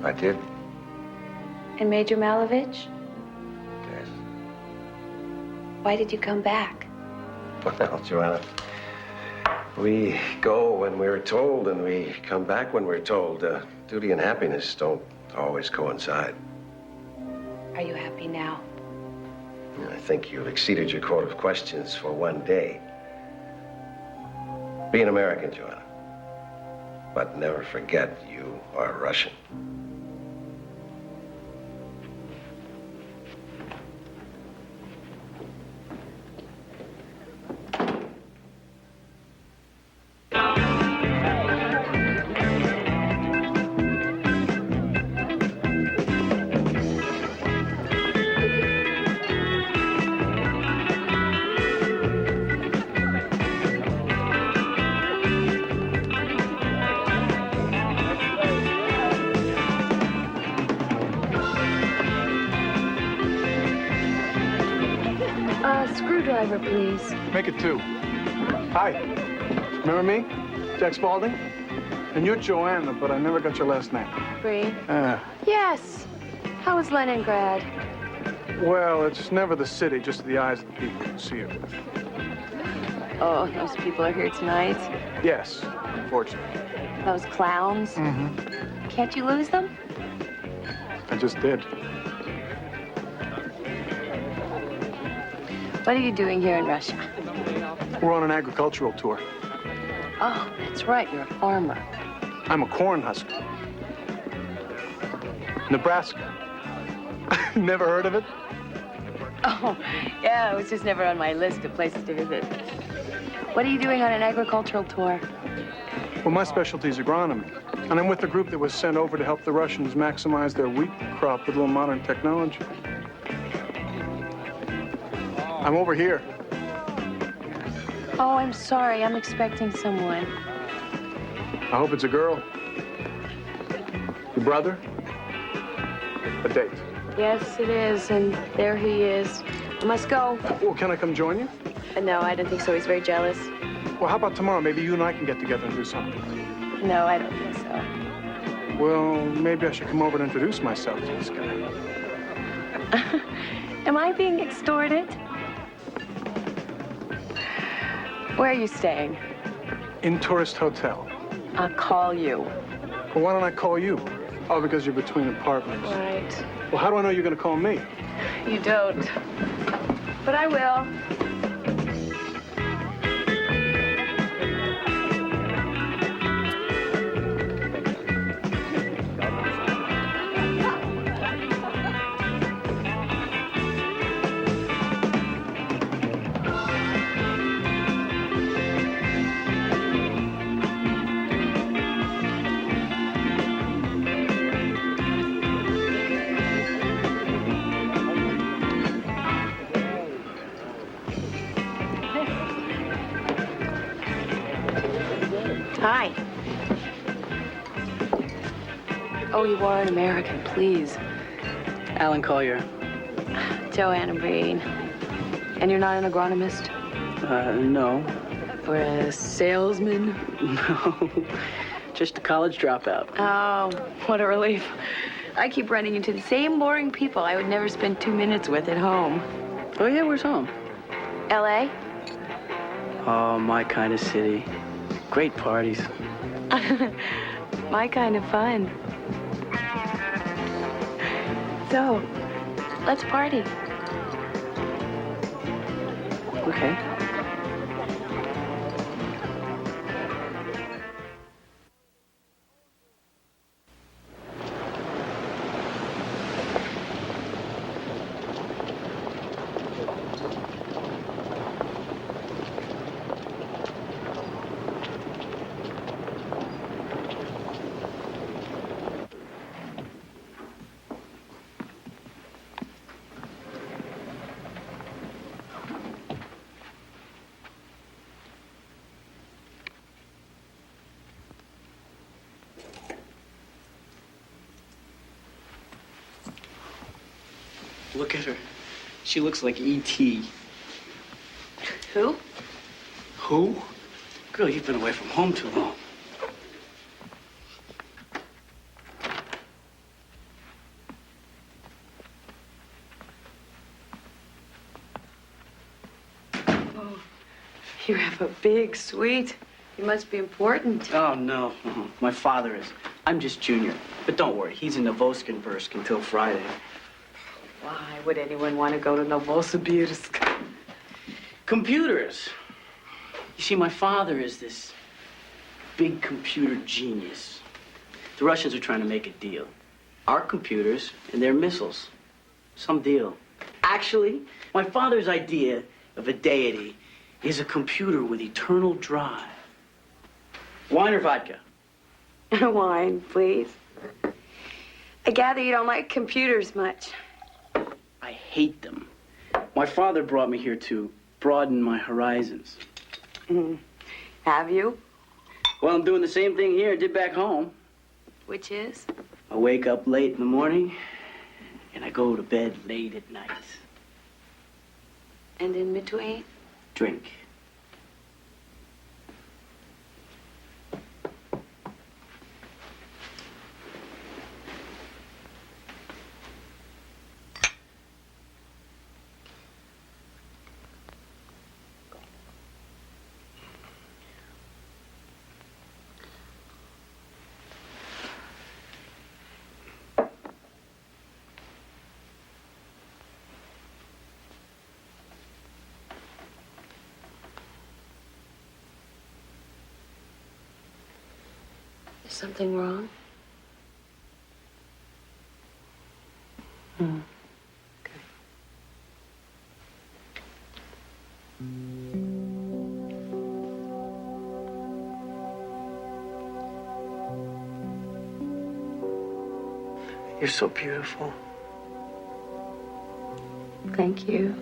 [SPEAKER 1] I did.
[SPEAKER 5] And Major Malovich?
[SPEAKER 1] Yes.
[SPEAKER 5] Why did you come back?
[SPEAKER 1] Well, Joanna, we go when we're told and we come back when we're told. Duty and happiness don't always coincide.
[SPEAKER 5] Are you happy now?
[SPEAKER 1] I think you've exceeded your quota of questions for one day. Be an American, Joanna. But never forget you are Russian.
[SPEAKER 10] Screwdriver, please.
[SPEAKER 14] Make it 2. Hi. Remember me? Jack Spaulding? And you're Joanna, but I never got your last name.
[SPEAKER 10] Breen?
[SPEAKER 14] Ah.
[SPEAKER 10] Yes. How was Leningrad?
[SPEAKER 14] Well, it's never the city, just the eyes of the people you see it with.
[SPEAKER 10] Oh, those people are here tonight.
[SPEAKER 14] Yes, unfortunately.
[SPEAKER 10] Those clowns?
[SPEAKER 14] Mm-hmm.
[SPEAKER 10] Can't you lose them?
[SPEAKER 14] I just did.
[SPEAKER 10] What are you doing here in Russia?
[SPEAKER 14] We're on an agricultural tour.
[SPEAKER 10] Oh, that's right. You're a farmer.
[SPEAKER 14] I'm a corn husker. Nebraska. Never heard of it?
[SPEAKER 10] Oh, yeah, it was just never on my list of places to visit. What are you doing on an agricultural tour?
[SPEAKER 14] Well, my specialty is agronomy. And I'm with the group that was sent over to help the Russians maximize their wheat crop with a little modern technology. I'm over here.
[SPEAKER 10] Oh, I'm sorry. I'm expecting someone.
[SPEAKER 14] I hope it's a girl. Your brother? A date.
[SPEAKER 10] Yes, it is, and there he is. I must go.
[SPEAKER 14] Well, can I come join you?
[SPEAKER 10] No, I don't think so. He's very jealous.
[SPEAKER 14] Well, how about tomorrow? Maybe you and I can get together and do something.
[SPEAKER 10] No, I don't think so.
[SPEAKER 14] Well, maybe I should come over and introduce myself to this guy.
[SPEAKER 10] Am I being extorted? Where are you staying?
[SPEAKER 14] In Tourist Hotel.
[SPEAKER 10] I'll call you.
[SPEAKER 14] Well, why don't I call you? Oh, because you're between apartments.
[SPEAKER 10] Right.
[SPEAKER 14] Well, how do I know you're going to call me?
[SPEAKER 10] You don't. But I will. Hi. Oh, you are an American, please.
[SPEAKER 16] Alan Collier.
[SPEAKER 10] Joanna Breen. And you're not an agronomist?
[SPEAKER 16] No.
[SPEAKER 10] Or a salesman?
[SPEAKER 16] No. Just a college dropout.
[SPEAKER 10] Oh, what a relief. I keep running into the same boring people I would never spend 2 minutes with at home.
[SPEAKER 16] Oh, yeah, where's home?
[SPEAKER 10] L.A.?
[SPEAKER 16] Oh, my kind of city. Great parties.
[SPEAKER 10] My kind of fun. So, let's party.
[SPEAKER 16] Okay. Look at her. She looks like E.T.
[SPEAKER 5] Who?
[SPEAKER 16] Who? Girl, you've been away from home too long.
[SPEAKER 5] Oh, you have a big suite. You must be important.
[SPEAKER 16] Oh, no. My father is. I'm just junior. But don't worry, he's in Novosibirsk until Friday.
[SPEAKER 5] Why would anyone want to go to Novosibirsk?
[SPEAKER 16] Computers. You see, my father is this big computer genius. The Russians are trying to make a deal. Our computers and their missiles. Some deal. Actually, my father's idea of a deity is a computer with eternal drive. Wine or vodka?
[SPEAKER 5] Wine, please. I gather you don't like computers much.
[SPEAKER 16] I hate them. My father brought me here to broaden my horizons.
[SPEAKER 5] Have you?
[SPEAKER 16] Well, I'm doing the same thing here I did back home.
[SPEAKER 5] Which is?
[SPEAKER 16] I wake up late in the morning, and I go to bed late at night.
[SPEAKER 5] And in between?
[SPEAKER 16] Drink.
[SPEAKER 5] Is something wrong? Okay.
[SPEAKER 16] You're so beautiful.
[SPEAKER 5] Thank you.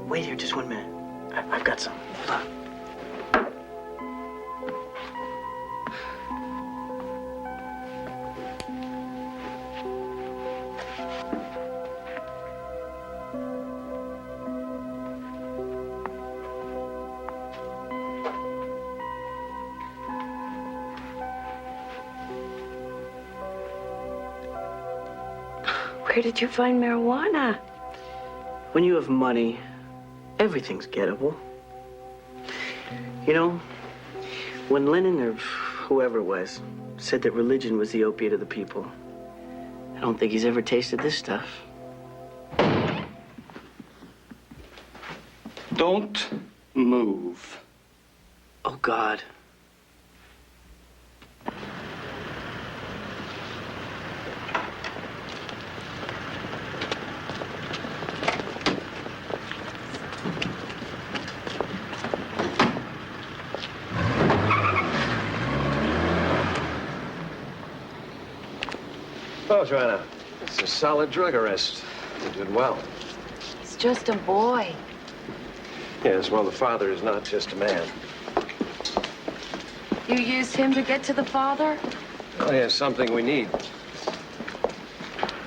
[SPEAKER 16] Wait here just 1 minute. I've got some. Hold on.
[SPEAKER 5] Where did you find marijuana?
[SPEAKER 16] When you have money, everything's gettable. You know, when Lenin or whoever it was said that religion was the opiate of the people, I don't think he's ever tasted this stuff.
[SPEAKER 6] Don't move.
[SPEAKER 16] Oh, God.
[SPEAKER 1] Well, Joanna, it's a solid drug arrest. You did well.
[SPEAKER 5] It's just a boy.
[SPEAKER 1] Yes, well, the father is not just a man.
[SPEAKER 5] You used him to get to the father?
[SPEAKER 1] Oh, yes, something we need.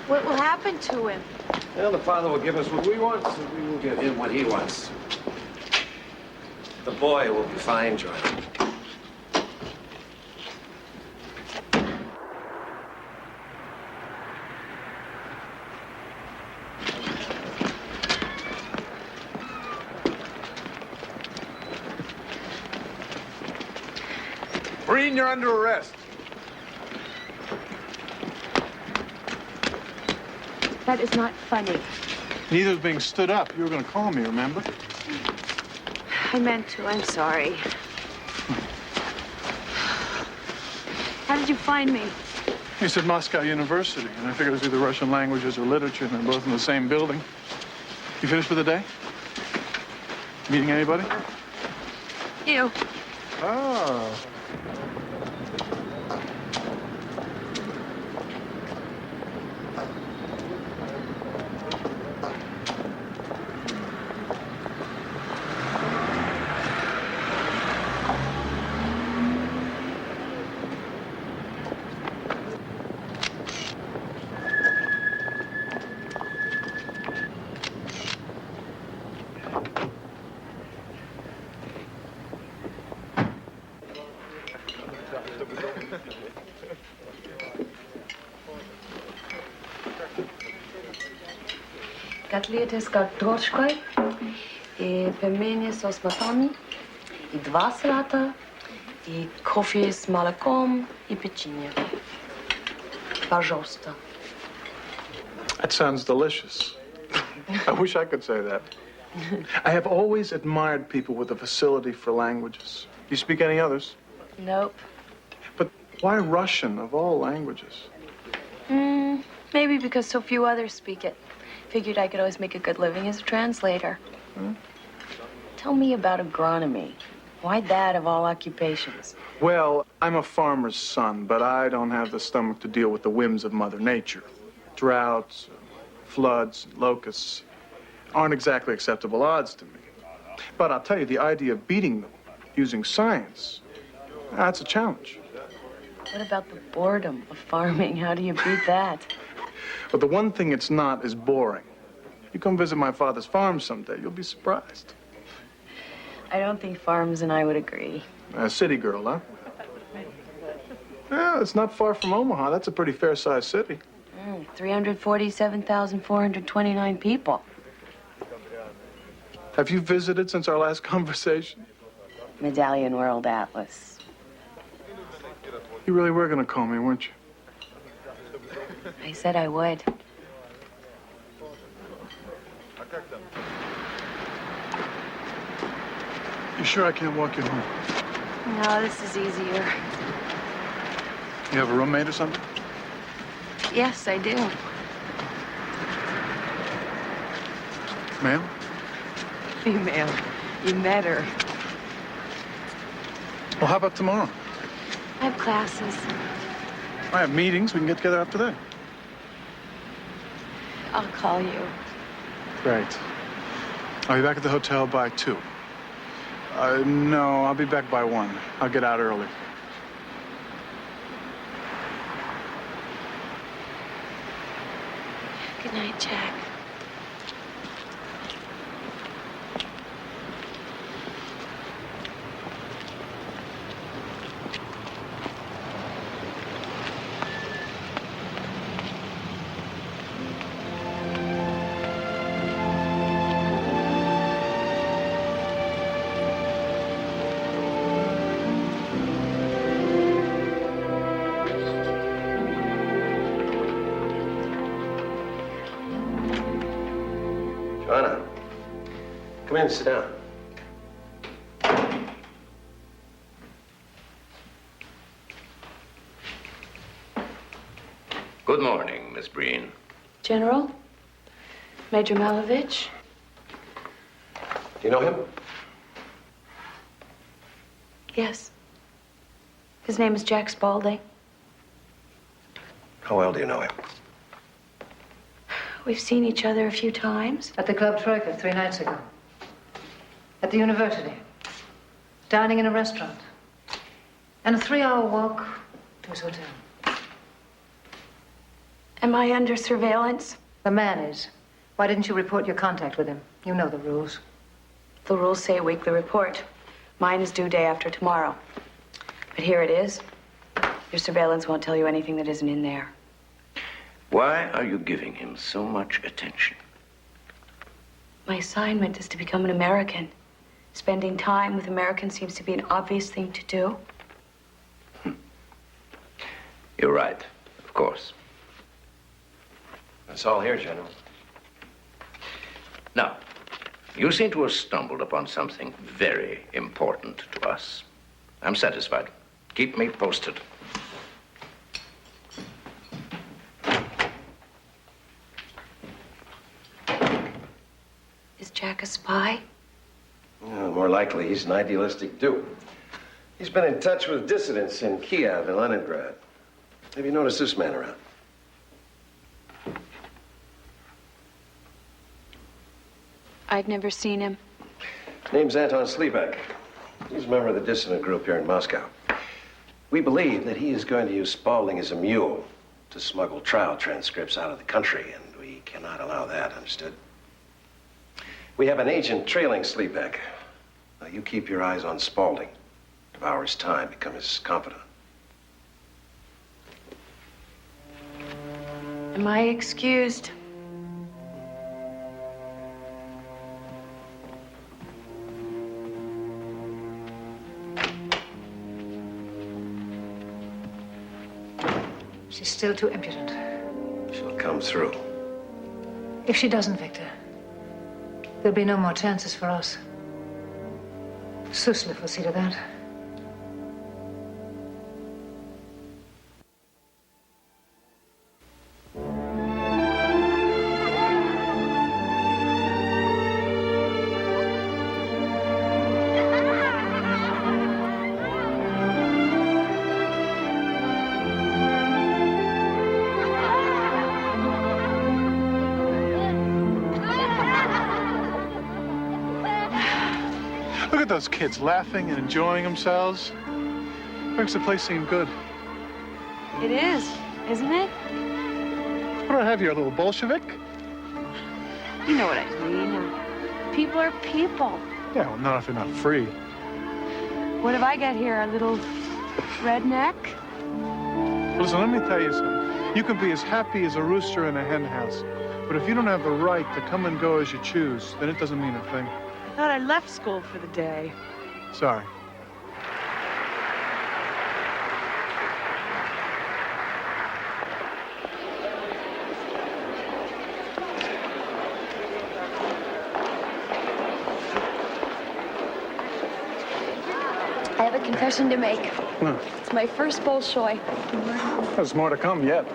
[SPEAKER 5] What will happen to him?
[SPEAKER 1] Well, the father will give us what we want, so we will give him what he wants. The boy will be fine, Joanna.
[SPEAKER 14] Breen, you're under arrest.
[SPEAKER 10] That is not funny.
[SPEAKER 14] Neither's being stood up. You were going to call me, remember?
[SPEAKER 10] I meant to. I'm sorry. How did you find me?
[SPEAKER 14] You said Moscow University, and I figured it was either Russian languages or literature, and they're both in the same building. You finished for the day? Meeting anybody?
[SPEAKER 10] You.
[SPEAKER 14] Oh.
[SPEAKER 5] Котлеты с картошкой, и пельмени с сметаной, и 2 салата, и кофе с молоком, и печенье. Пожалуйста.
[SPEAKER 14] That sounds delicious. I wish I could say that. I have always admired people with a facility for languages. You speak any others?
[SPEAKER 5] Nope.
[SPEAKER 14] But why Russian of all languages?
[SPEAKER 5] Maybe because so few others speak it. Figured I could always make a good living as a translator. Tell me about agronomy. Why that of all occupations?
[SPEAKER 14] Well, I'm a farmer's son, but I don't have the stomach to deal with the whims of Mother Nature. Droughts, floods, locusts aren't exactly acceptable odds to me. But I'll tell you, the idea of beating them using science, that's a challenge.
[SPEAKER 5] What about the boredom of farming? How do you beat that?
[SPEAKER 14] But the one thing it's not is boring. You come visit my father's farm someday, you'll be surprised.
[SPEAKER 5] I don't think Farms and I would agree.
[SPEAKER 14] A city girl, huh? Well, it's not far from Omaha. That's a pretty fair-sized city.
[SPEAKER 5] 347,429 people.
[SPEAKER 14] Have you visited since our last conversation?
[SPEAKER 5] Medallion World Atlas.
[SPEAKER 14] You really were going to call me, weren't you?
[SPEAKER 5] I said I would.
[SPEAKER 14] You sure I can't walk you home?
[SPEAKER 5] No, this is easier.
[SPEAKER 14] You have a roommate or something?
[SPEAKER 5] Yes, I do.
[SPEAKER 14] Ma'am?
[SPEAKER 5] Female. You met her.
[SPEAKER 14] Well, how about tomorrow?
[SPEAKER 5] I have classes.
[SPEAKER 14] I have meetings. We can get together after that.
[SPEAKER 5] I'll call you.
[SPEAKER 14] Great. I'll be back at the hotel by 2. No, I'll be back by 1. I'll get out early.
[SPEAKER 5] Good night, Jack.
[SPEAKER 1] Joanna, come in and sit down.
[SPEAKER 3] Good morning, Miss Breen.
[SPEAKER 5] General? Major Malovich?
[SPEAKER 1] Do you know him?
[SPEAKER 5] Yes. His name is Jack Spaulding.
[SPEAKER 1] How well do you know him?
[SPEAKER 5] We've seen each other a few times.
[SPEAKER 4] At the Club Troika 3 nights ago. At the university. Dining in a restaurant. And a 3-hour walk to his hotel.
[SPEAKER 5] Am I under surveillance?
[SPEAKER 4] The man is. Why didn't you report your contact with him? You know the rules.
[SPEAKER 5] The rules say a weekly report. Mine is due day after tomorrow. But here it is. Your surveillance won't tell you anything that isn't in there.
[SPEAKER 3] Why are you giving him so much attention?
[SPEAKER 5] My assignment is to become an American. Spending time with Americans seems to be an obvious thing to do.
[SPEAKER 3] You're right, of course.
[SPEAKER 1] That's all here, General.
[SPEAKER 3] Now, you seem to have stumbled upon something very important to us. I'm satisfied. Keep me posted.
[SPEAKER 5] Is Jack a spy?
[SPEAKER 1] likely he's an idealistic dupe. He's been in touch with dissidents in Kiev and Leningrad. Have you noticed this man around?
[SPEAKER 5] I've never seen him.
[SPEAKER 1] Name's Anton Sliebeck. He's a member of the dissident group here in Moscow. We believe that he is going to use Spaulding as a mule to smuggle trial transcripts out of the country, and we cannot allow that, understood? We have an agent trailing Sliebeck. Now, you keep your eyes on Spaulding. Devour his time, become his confidant.
[SPEAKER 5] Am I excused?
[SPEAKER 4] She's still too impudent.
[SPEAKER 1] She'll come through.
[SPEAKER 4] If she doesn't, Victor, there'll be no more chances for us. Suslov will see to that.
[SPEAKER 14] Look at those kids laughing and enjoying themselves. Makes the place seem good.
[SPEAKER 10] It is, isn't it?
[SPEAKER 14] What do I have here, a little Bolshevik?
[SPEAKER 10] You know what I mean. People are people.
[SPEAKER 14] Yeah, well, not if they're not free.
[SPEAKER 10] What have I got here? A little redneck?
[SPEAKER 14] Listen, let me tell you something. You can be as happy as a rooster in a hen house. But if you don't have the right to come and go as you choose, then it doesn't mean a thing.
[SPEAKER 10] I thought I left school for the day.
[SPEAKER 14] Sorry.
[SPEAKER 10] I have a confession to make.
[SPEAKER 14] No.
[SPEAKER 10] It's my first Bolshoi.
[SPEAKER 14] There's more to come yet.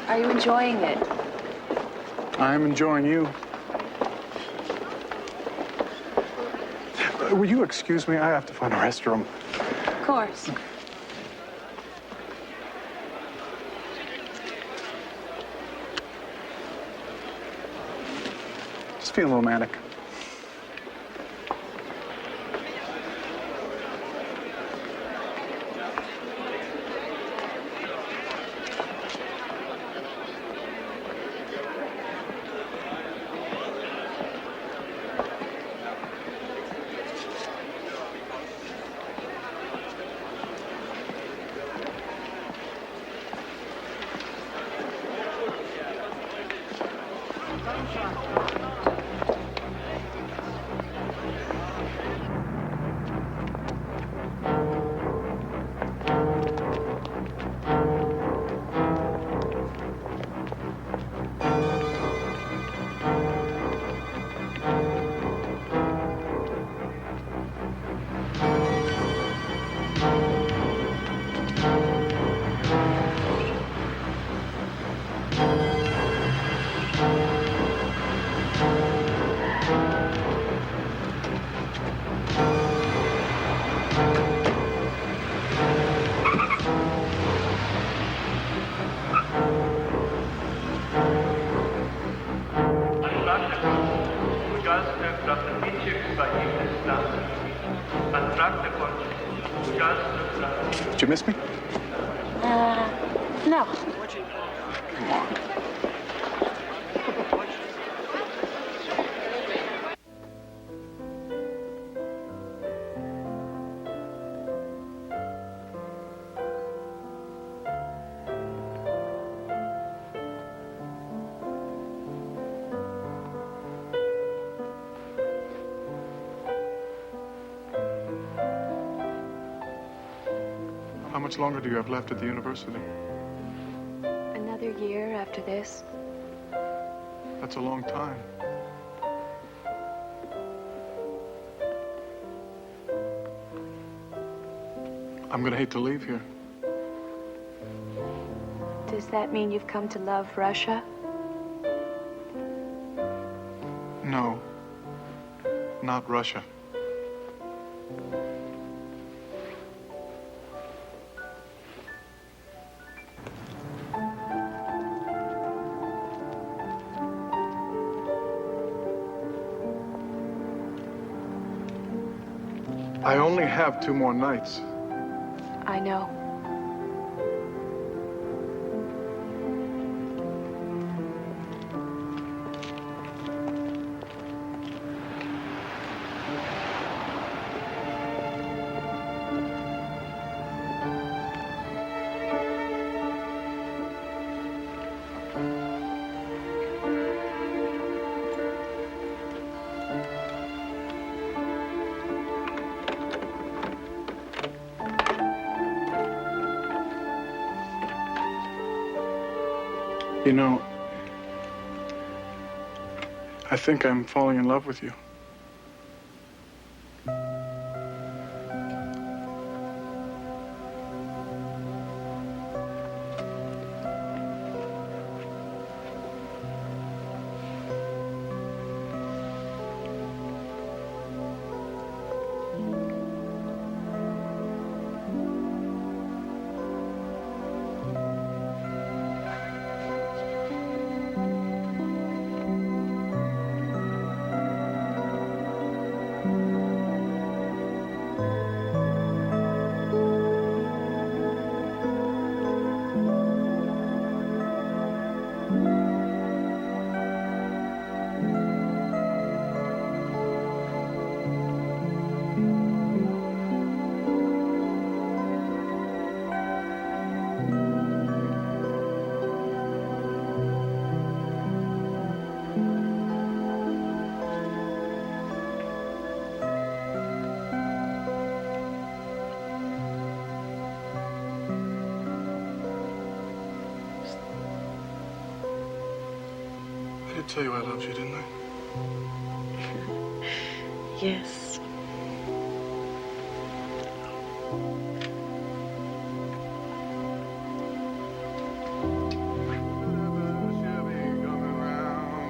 [SPEAKER 10] Are you enjoying it?
[SPEAKER 14] I'm enjoying you. Will you excuse me? I have to find a restroom.
[SPEAKER 10] Of course.
[SPEAKER 14] Just feeling romantic. Did you miss me?
[SPEAKER 10] No.
[SPEAKER 14] Come on. How much longer do you have left at the university?
[SPEAKER 5] Another year after this.
[SPEAKER 14] That's a long time. I'm gonna hate to leave here.
[SPEAKER 5] Does that mean you've come to love Russia?
[SPEAKER 14] No. not Russia. I only have 2 more nights.
[SPEAKER 5] I know.
[SPEAKER 14] You know, I think I'm falling in love with you. I did tell you I loved you, didn't I?
[SPEAKER 10] Yes.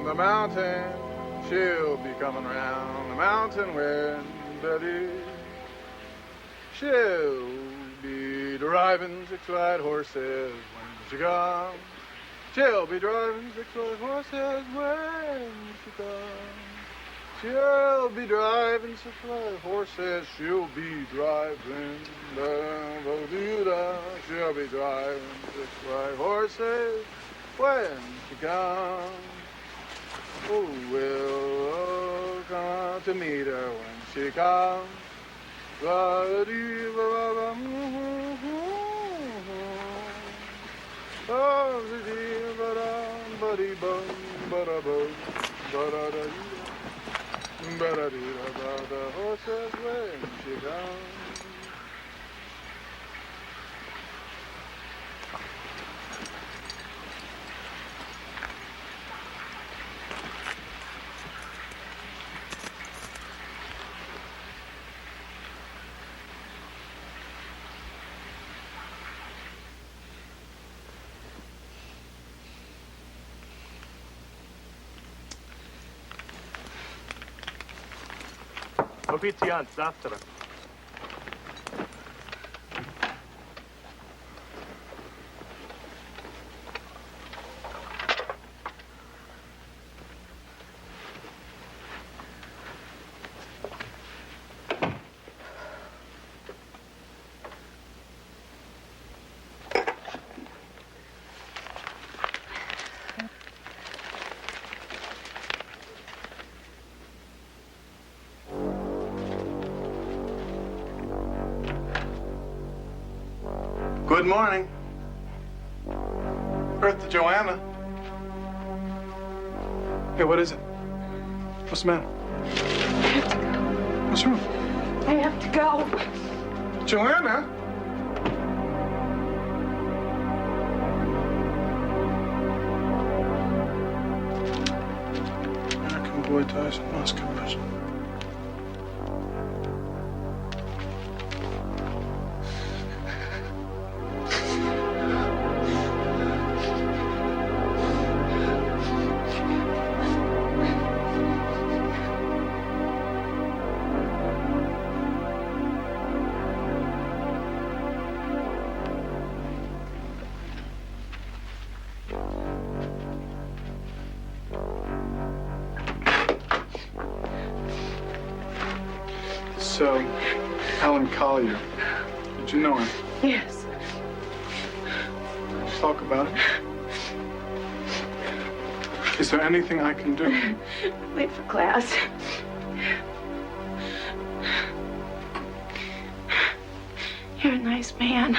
[SPEAKER 14] The mountain, she'll be coming round the mountain when Betty. She'll be driving 6 white horses when she comes. She'll be driving 6 white horses when she comes. She'll be driving 6 white horses. She'll be driving. She'll be driving 6 white horses when she comes. Oh, we'll come to meet her when she comes. The horses when she comes.
[SPEAKER 12] Официант, завтра.
[SPEAKER 14] Good morning. Earth to Joanna. Hey, what is it? What's the matter? What's wrong?
[SPEAKER 2] I have to go.
[SPEAKER 14] Joanna? American boy dies in Moscow prison. Alan Collier. Did you know him?
[SPEAKER 10] Yes.
[SPEAKER 14] Let's talk about it. Is there anything I can do?
[SPEAKER 10] Late for class. You're a nice man.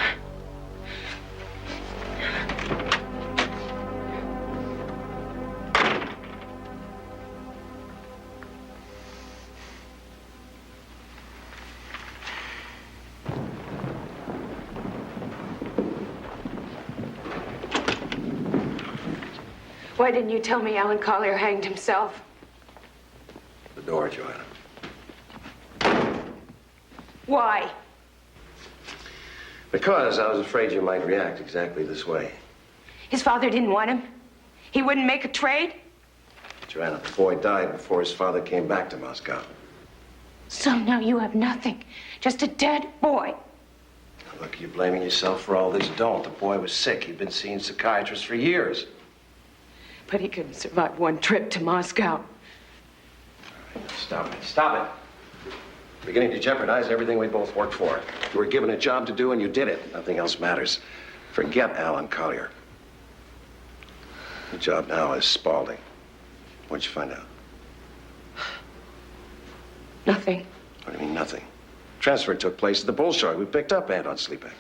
[SPEAKER 10] Why didn't you tell me Alan Collier hanged himself?
[SPEAKER 1] The door, Joanna.
[SPEAKER 10] Why?
[SPEAKER 1] Because I was afraid you might react exactly this way.
[SPEAKER 10] His father didn't want him? He wouldn't make a trade?
[SPEAKER 1] Joanna, the boy died before his father came back to Moscow.
[SPEAKER 10] So now you have nothing. Just a dead boy.
[SPEAKER 1] Look, you're blaming yourself for all this. Don't. The boy was sick. He'd been seeing psychiatrists for years.
[SPEAKER 10] But he couldn't survive one trip to Moscow.
[SPEAKER 1] Stop it. Stop it. Beginning to jeopardize everything we both worked for. You were given a job to do and you did it. Nothing else matters. Forget Alan Collier. The job now is Spaulding. What'd you find out?
[SPEAKER 10] Nothing.
[SPEAKER 1] What do you mean, nothing? Transfer took place at the Bolshoi. We picked up Ant on Sleeping.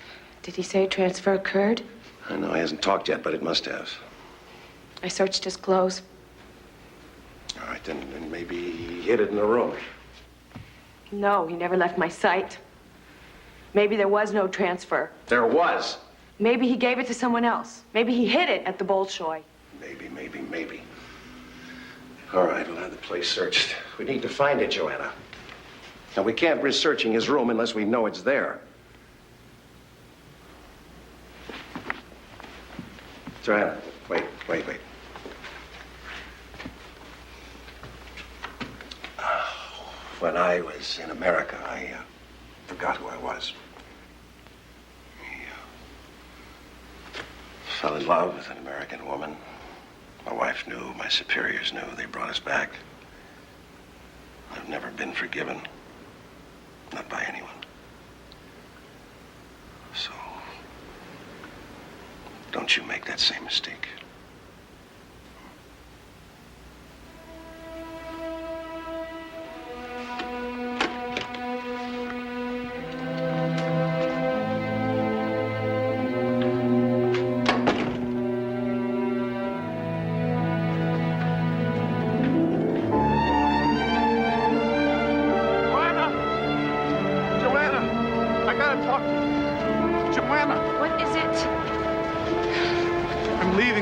[SPEAKER 10] Did he say transfer occurred?
[SPEAKER 1] I know he hasn't talked yet, but it must have.
[SPEAKER 10] I searched his clothes.
[SPEAKER 1] All right, then maybe he hid it in the room.
[SPEAKER 10] No, he never left my sight. Maybe there was no transfer.
[SPEAKER 1] There was.
[SPEAKER 10] Maybe he gave it to someone else. Maybe he hid it at the Bolshoi.
[SPEAKER 1] Maybe. All right, we'll have the place searched. We need to find it, Joanna. Now, we can't risk searching his room unless we know it's there. Joanna, wait. When I was in America, I forgot who I was. I fell in love with an American woman. My wife knew, my superiors knew. They brought us back. I've never been forgiven. Not by anyone. So, don't you make that same mistake.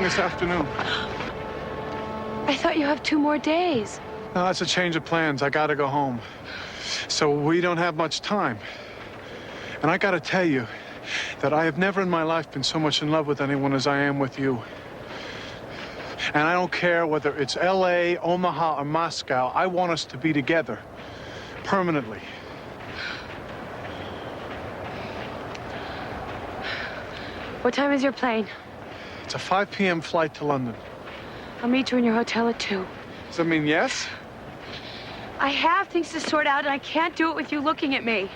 [SPEAKER 14] This afternoon.
[SPEAKER 10] I thought you have 2 more days.
[SPEAKER 14] No, that's a change of plans. I gotta go home. So we don't have much time. And I gotta tell you that I have never in my life been so much in love with anyone as I am with you. And I don't care whether it's LA, Omaha, or Moscow. I want us to be together. Permanently.
[SPEAKER 10] What time is your plane?
[SPEAKER 14] It's a 5 p.m. flight to London.
[SPEAKER 10] I'll meet you in your hotel at 2.
[SPEAKER 14] Does that mean yes?
[SPEAKER 10] I have things to sort out, and I can't do it with you looking at me.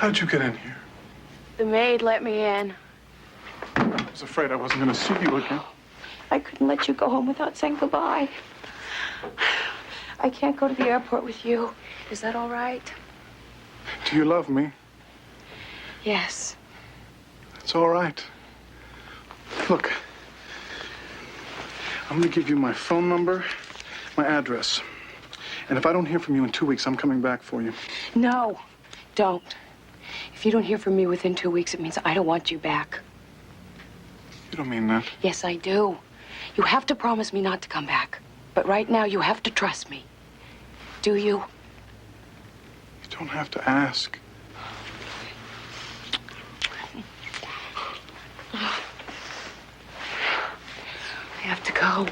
[SPEAKER 14] How'd you get in here?
[SPEAKER 10] The maid let me in.
[SPEAKER 14] I was afraid I wasn't going to see you again.
[SPEAKER 10] I couldn't let you go home without saying goodbye. I can't go to the airport with you. Is that all right?
[SPEAKER 14] Do you love me?
[SPEAKER 10] Yes.
[SPEAKER 14] It's all right. Look, I'm going to give you my phone number, my address. And if I don't hear from you in 2 weeks, I'm coming back for you.
[SPEAKER 10] No, don't. If you don't hear from me within 2 weeks, it means I don't want you back.
[SPEAKER 14] You don't mean that.
[SPEAKER 10] Yes, I do. You have to promise me not to come back. But right now, you have to trust me. Do you?
[SPEAKER 14] You don't have to ask.
[SPEAKER 10] I have to go.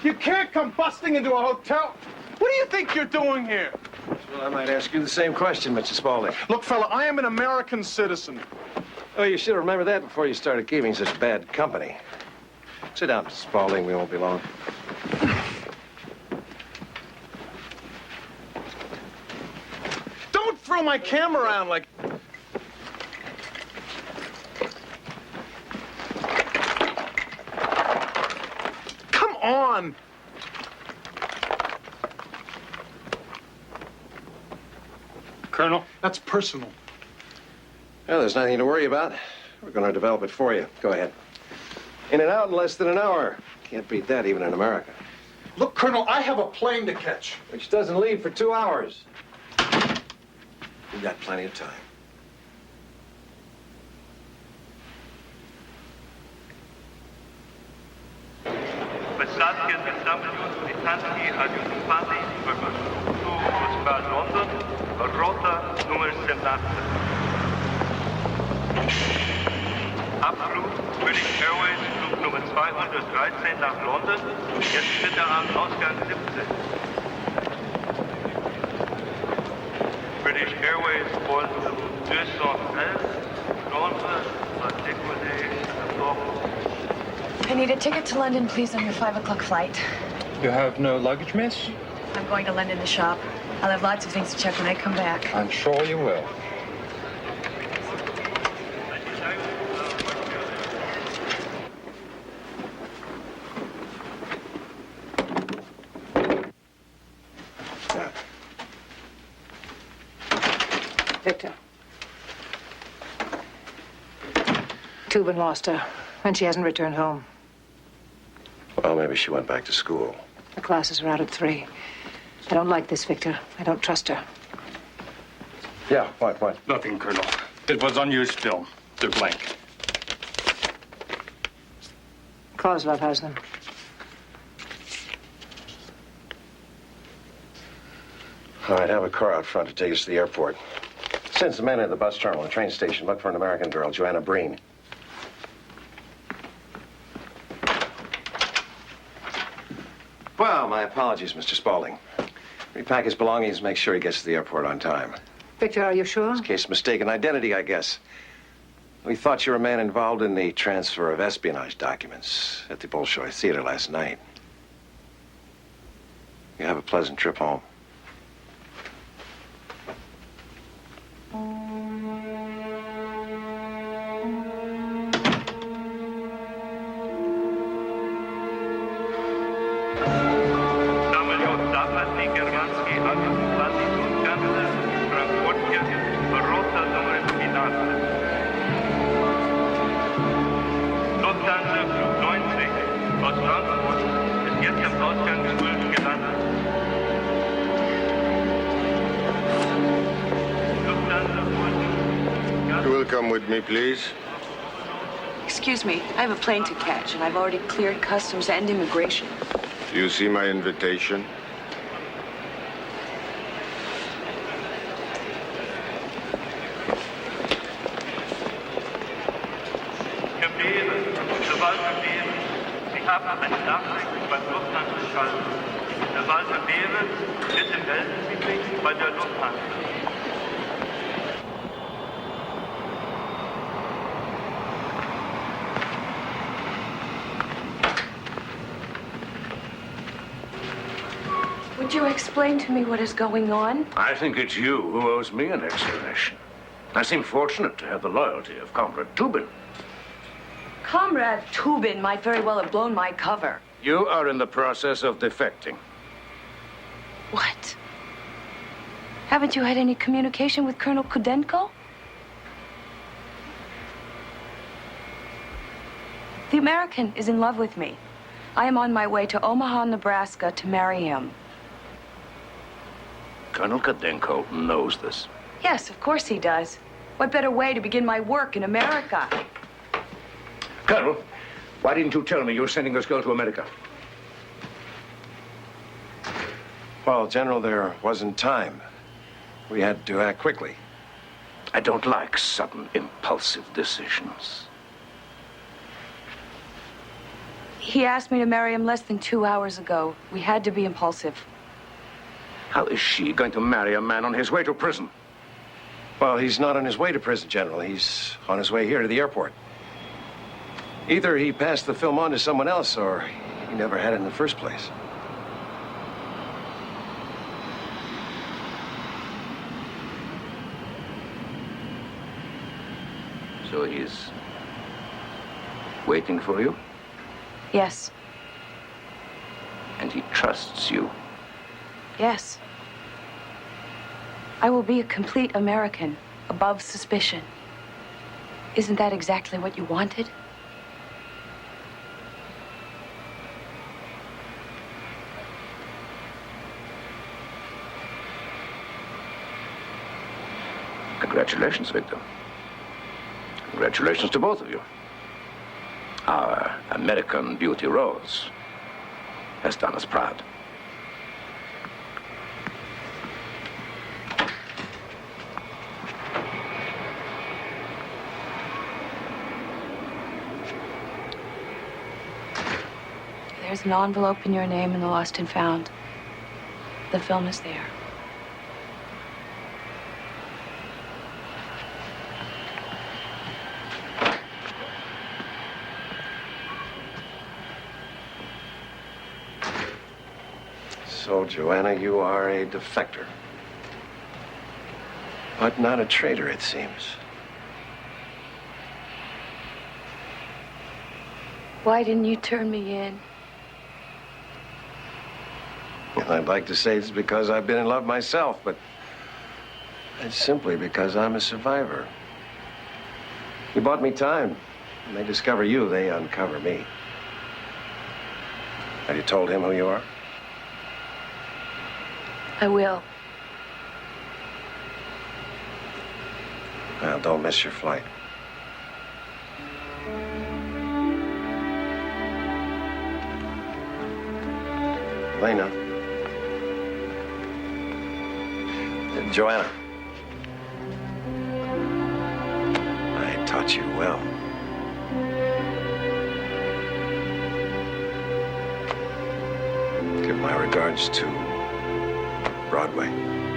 [SPEAKER 14] You can't come busting into a hotel. What do you think you're doing here?
[SPEAKER 1] Well, I might ask you the same question, Mr. Spaulding.
[SPEAKER 14] Look, fella, I am an American citizen.
[SPEAKER 1] Oh, you should remember that before you started keeping such bad company. Sit down, Mr. Spaulding. We won't be long.
[SPEAKER 14] Don't throw my camera around like... Come on!
[SPEAKER 12] Colonel?
[SPEAKER 14] That's personal.
[SPEAKER 1] Well, there's nothing to worry about. We're going to develop it for you. Go ahead. In and out in less than an hour. Can't beat that even in America.
[SPEAKER 14] Look, Colonel, I have a plane to catch.
[SPEAKER 1] Which doesn't leave for 2 hours. We've got plenty of time.
[SPEAKER 17] Посадки британские авиакомпании в маршруту Москва-Лондон, рота номер 17. Abflug British Airways, Flug Nummer 213 nach London, jetzt bitte am Ausgang 17. British Airways, Vol 211, Londres, va décoller à bord.
[SPEAKER 10] I need a ticket to London, please, on your 5 o'clock flight.
[SPEAKER 18] You have no luggage, miss?
[SPEAKER 10] I'm going to London to shop. I'll have lots of things to check when I come back.
[SPEAKER 18] I'm sure you will.
[SPEAKER 4] Victor. Tubin lost her, and she hasn't returned home.
[SPEAKER 1] Well, maybe she went back to school.
[SPEAKER 4] The classes are out at 3. I don't like this, Victor. I don't trust her.
[SPEAKER 1] Yeah, what?
[SPEAKER 12] Nothing, Colonel. It was unused film. They're blank.
[SPEAKER 4] Kozlov has them.
[SPEAKER 1] All right, have a car out front to take us to the airport. Send some men into the bus terminal, the train station. Look for an American girl, Joanna Breen. Well, my apologies, Mr. Spaulding. Repack his belongings, make sure he gets to the airport on time.
[SPEAKER 4] Victor, are you sure?
[SPEAKER 1] It's a case of mistaken identity, I guess. We thought you were a man involved in the transfer of espionage documents at the Bolshoi Theater last night. You have a pleasant trip home.
[SPEAKER 19] You will come with me, please.
[SPEAKER 10] Excuse me, I have a plane to catch, and I've already cleared customs and immigration.
[SPEAKER 19] Do you see my invitation?
[SPEAKER 17] Gewalt gewähren. Sie haben eine Nachricht beim Lufthansa geschaltet. Gewalt gewähren ist im Weltenmeeting bei der Lufthansa.
[SPEAKER 10] Would you explain to me what is going on?
[SPEAKER 3] I think it's you who owes me an explanation. I seem fortunate to have the loyalty of Comrade Tubin.
[SPEAKER 10] Comrade Tubin might very well have blown my cover.
[SPEAKER 3] You are in the process of defecting.
[SPEAKER 10] What? Haven't you had any communication with Colonel Kudenko? The American is in love with me. I am on my way to Omaha, Nebraska to marry him.
[SPEAKER 3] Colonel Kudenko knows this.
[SPEAKER 10] Yes, of course he does. What better way to begin my work in America?
[SPEAKER 3] Colonel, why didn't you tell me you were sending this girl to America?
[SPEAKER 1] Well, General, there wasn't time. We had to act quickly.
[SPEAKER 3] I don't like sudden, impulsive decisions.
[SPEAKER 10] He asked me to marry him less than 2 hours ago. We had to be impulsive.
[SPEAKER 3] How is she going to marry a man on his way to prison?
[SPEAKER 1] Well, he's not on his way to prison, General. He's on his way here to the airport. Either he passed the film on to someone else, or he never had it in the first place.
[SPEAKER 3] So he's waiting for you?
[SPEAKER 10] Yes.
[SPEAKER 3] And he trusts you?
[SPEAKER 10] Yes. I will be a complete American, above suspicion. Isn't that exactly what you wanted?
[SPEAKER 3] Congratulations, Victor. Congratulations to both of you. Our American Beauty Rose has done us proud.
[SPEAKER 10] There's an envelope in your name in the Lost and Found. The film is there.
[SPEAKER 1] So, Joanna, you are a defector. But not a traitor, it seems.
[SPEAKER 10] Why didn't you turn me in?
[SPEAKER 1] I'd like to say it's because I've been in love myself, but it's simply because I'm a survivor. You bought me time. When they discover you, they uncover me. Have you told him who you are?
[SPEAKER 10] I will.
[SPEAKER 1] Well, don't miss your flight. Elena. Joanna. I taught you well. give my regards to Broadway.